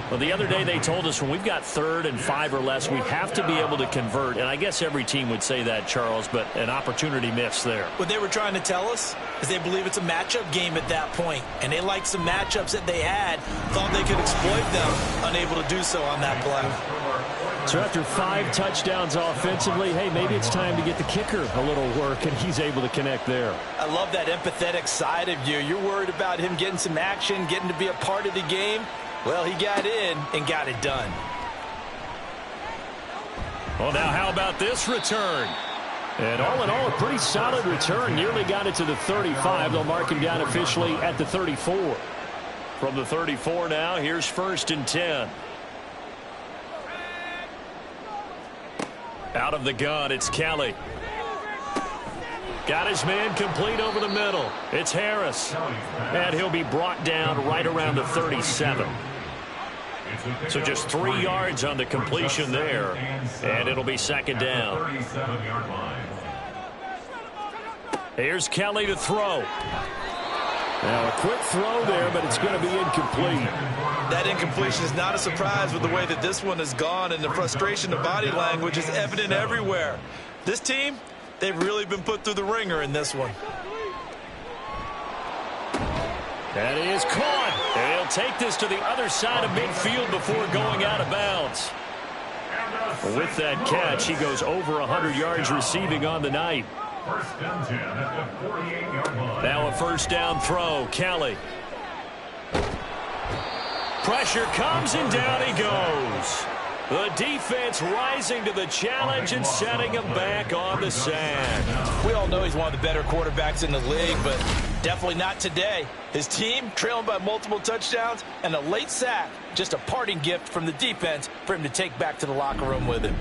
Well, the other day they told us when we've got 3rd and 5 or less, we have to be able to convert. And I guess every team would say that, Charles, but an opportunity missed there. What they were trying to tell us is they believe it's a matchup game at that point. And they liked some matchups that they had, thought they could exploit them, unable to do so on that play. So after 5 touchdowns offensively, hey, maybe it's time to get the kicker a little work, and he's able to connect there. I love that empathetic side of you. You're worried about him getting some action, getting to be a part of the game. Well, he got in and got it done. Well, now how about this return? And all in all, a pretty solid return. Nearly got it to the 35. They'll mark him down officially at the 34. From the 34 now, here's 1st and 10. Out of the gun, it's Kelly. Got his man complete over the middle. It's Harris. And he'll be brought down right around the 37. So just 3 yards on the completion there. And it'll be 2nd down. Here's Kelly to throw. Now a quick throw there, but it's going to be incomplete. That incompletion is not a surprise with the way that this one has gone, and the frustration of body language is evident everywhere. This team, they've really been put through the ringer in this one. That is caught. And he'll take this to the other side of midfield before going out of bounds. With that catch, he goes over 100 yards receiving on the night. First down 10 at the 48-yard line. Now a first down throw. Kelly. Pressure comes and down he goes. The defense rising to the challenge and setting him back on the sand. We all know he's one of the better quarterbacks in the league, but definitely not today. His team trailing by multiple touchdowns and a late sack. Just a parting gift from the defense for him to take back to the locker room with him.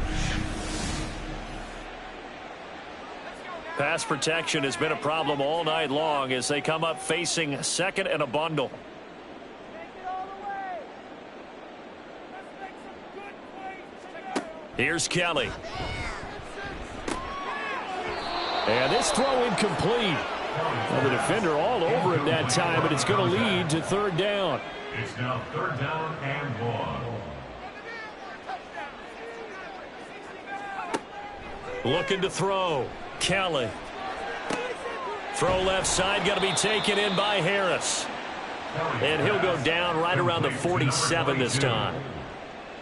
Pass protection has been a problem all night long as they come up facing 2nd and a bundle. Here's Kelly. And this throw incomplete. Well, the defender all over him that time, but it's going to lead to 3rd down. It's now 3rd down and 1. Looking to throw. Kelly. Throw left side, going to be taken in by Harris. And he'll go down right around the 47 this time.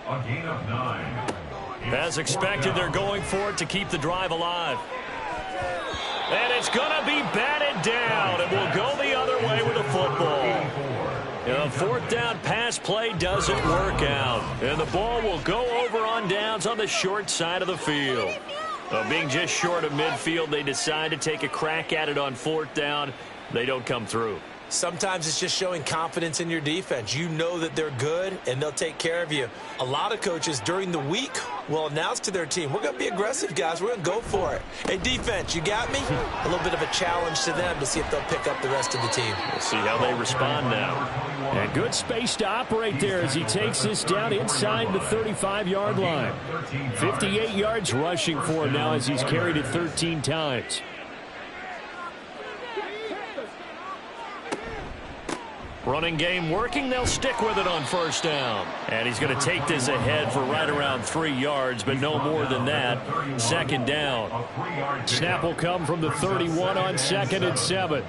A gain of 9. As expected, they're going for it to keep the drive alive. And it's going to be batted down, and we'll go the other way with the football. A 4th down pass play doesn't work out, and the ball will go over on downs on the short side of the field. Being just short of midfield, they decide to take a crack at it on 4th down. They don't come through. Sometimes it's just showing confidence in your defense. You know that they're good, and they'll take care of you. A lot of coaches during the week will announce to their team, we're going to be aggressive, guys. We're going to go for it. Hey, defense, you got me? A little bit of a challenge to them to see if they'll pick up the rest of the team. We'll see how they respond now. And good space to operate there as he takes this down inside the 35-yard line. 58 yards rushing for him now as he's carried it 13 times. Running game working. They'll stick with it on 1st down. And he's going to take this ahead for right around 3 yards, but no more than that. 2nd down. Snap will come from the 31 on 2nd and 7.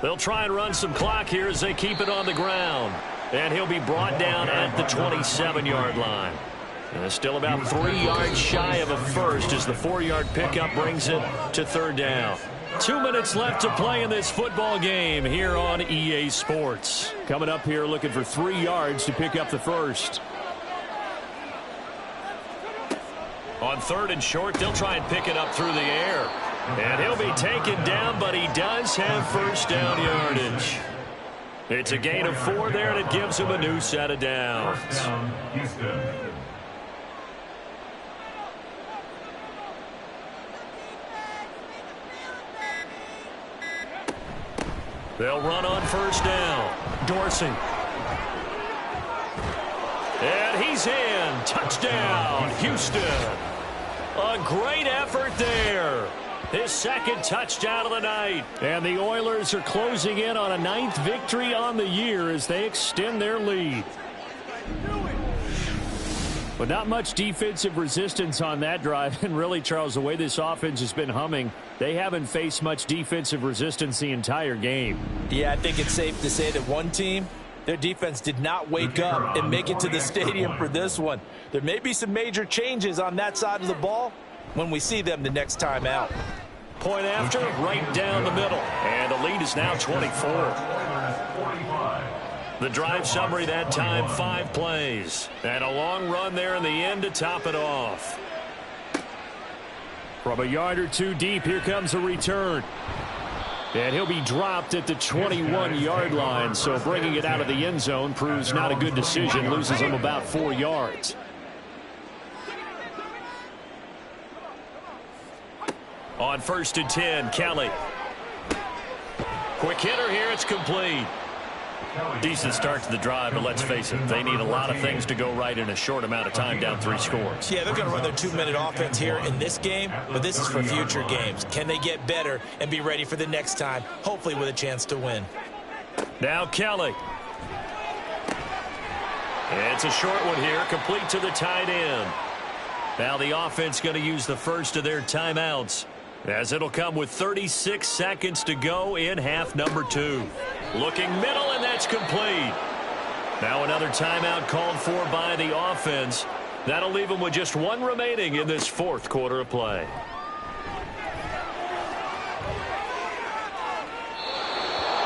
They'll try and run some clock here as they keep it on the ground. And he'll be brought down at the 27-yard line. Still about 3 yards shy of a first as the 4-yard pickup brings it to 3rd down. 2 minutes left to play in this football game here on EA Sports. Coming up here looking for 3 yards to pick up the first. On 3rd and short, they'll try and pick it up through the air. And he'll be taken down, but he does have 1st down yardage. It's a gain of 4 there, and it gives him a new set of downs. They'll run on 1st down. Dorsey. And he's in. Touchdown, Houston. A great effort there. His 2nd touchdown of the night. And the Oilers are closing in on a 9th victory on the year as they extend their lead. But not much defensive resistance on that drive. And really, Charles, the way this offense has been humming, they haven't faced much defensive resistance the entire game. Yeah, I think it's safe to say that one team, their defense did not wake up and make it to the stadium for this one. There may be some major changes on that side of the ball when we see them the next time out. Point after, right down the middle. And the lead is now 24. The drive summary that time, 5 plays. And a long run there in the end to top it off. From a yard or 2 deep, here comes a return. And he'll be dropped at the 21-yard line, so bringing it out of the end zone proves not a good decision, loses him about 4 yards. On 1st and 10, Kelly. Quick hitter here, it's complete. Decent start to the drive, but let's face it, they need a lot of things to go right in a short amount of time, down 3 scores. Yeah, they're going to run their 2-minute offense here in this game, but this is for future games. Can they get better and be ready for the next time, hopefully with a chance to win? Now Kelly. It's a short one here, complete to the tight end. Now the offense going to use the first of their timeouts, as it'll come with 36 seconds to go in half number 2. Looking middle, and that's complete. Now another timeout called for by the offense. That'll leave them with just 1 remaining in this 4th quarter of play.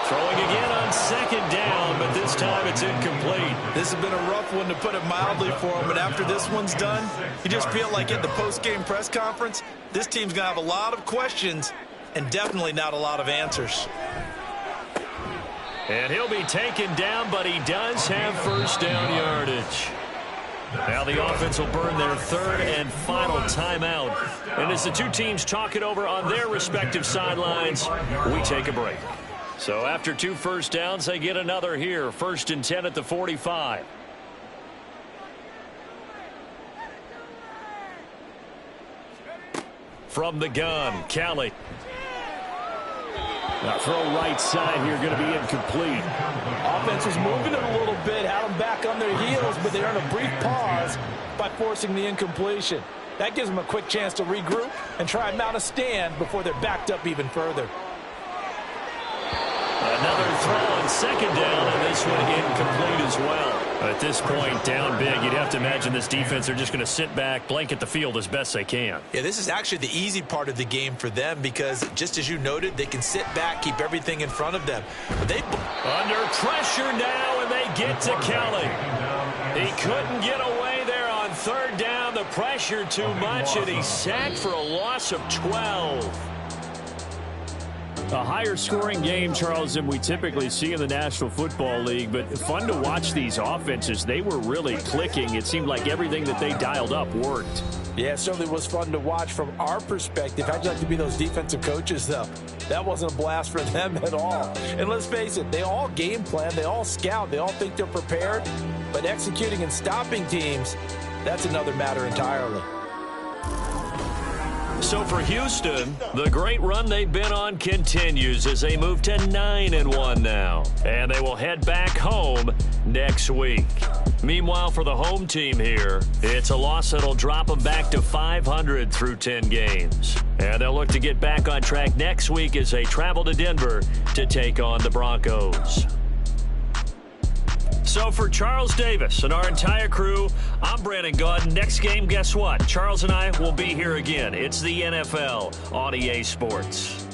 Throwing again on 2nd down, but this time it's incomplete. This has been a rough one, to put it mildly, for him. But after this one's done, you just feel like at the post-game press conference, this team's going to have a lot of questions and definitely not a lot of answers. And he'll be taken down, but he does have 1st down yardage. Now the offense will burn their 3rd and final timeout. And as the 2 teams talk it over on their respective sidelines, we take a break. So after 2 first downs, they get another here. 1st and 10 at the 45. From the gun, Kelly. Now throw right side here, going to be incomplete. Offense was moving it a little bit, had them back on their heels, but they earned a brief pause by forcing the incompletion. That gives them a quick chance to regroup and try and mount a stand before they're backed up even further. Another throw on 2nd down, and this one incomplete as well. At this point, down big, you'd have to imagine this defense are just going to sit back, blanket the field as best they can. Yeah, this is actually the easy part of the game for them because, just as you noted, they can sit back, keep everything in front of them. But they under pressure now, and they get to Kelly. He couldn't get away there on third down. The pressure too much, and he's sacked for a loss of 12. A higher scoring game, Charles, than we typically see in the National Football League, but fun to watch these offenses. They were really clicking. It seemed like everything that they dialed up worked. Yeah, it certainly was fun to watch from our perspective. How'd you like to be those defensive coaches, though? That wasn't a blast for them at all. And let's face it, they all game plan, they all scout, they all think they're prepared, but executing and stopping teams, that's another matter entirely. So for Houston, the great run they've been on continues as they move to 9-1 now. And they will head back home next week. Meanwhile, for the home team here, it's a loss that'll drop them back to 500 through 10 games. And they'll look to get back on track next week as they travel to Denver to take on the Broncos. So for Charles Davis and our entire crew, I'm Brandon Gaudin. Next game, guess what? Charles and I will be here again. It's the NFL on EA Sports.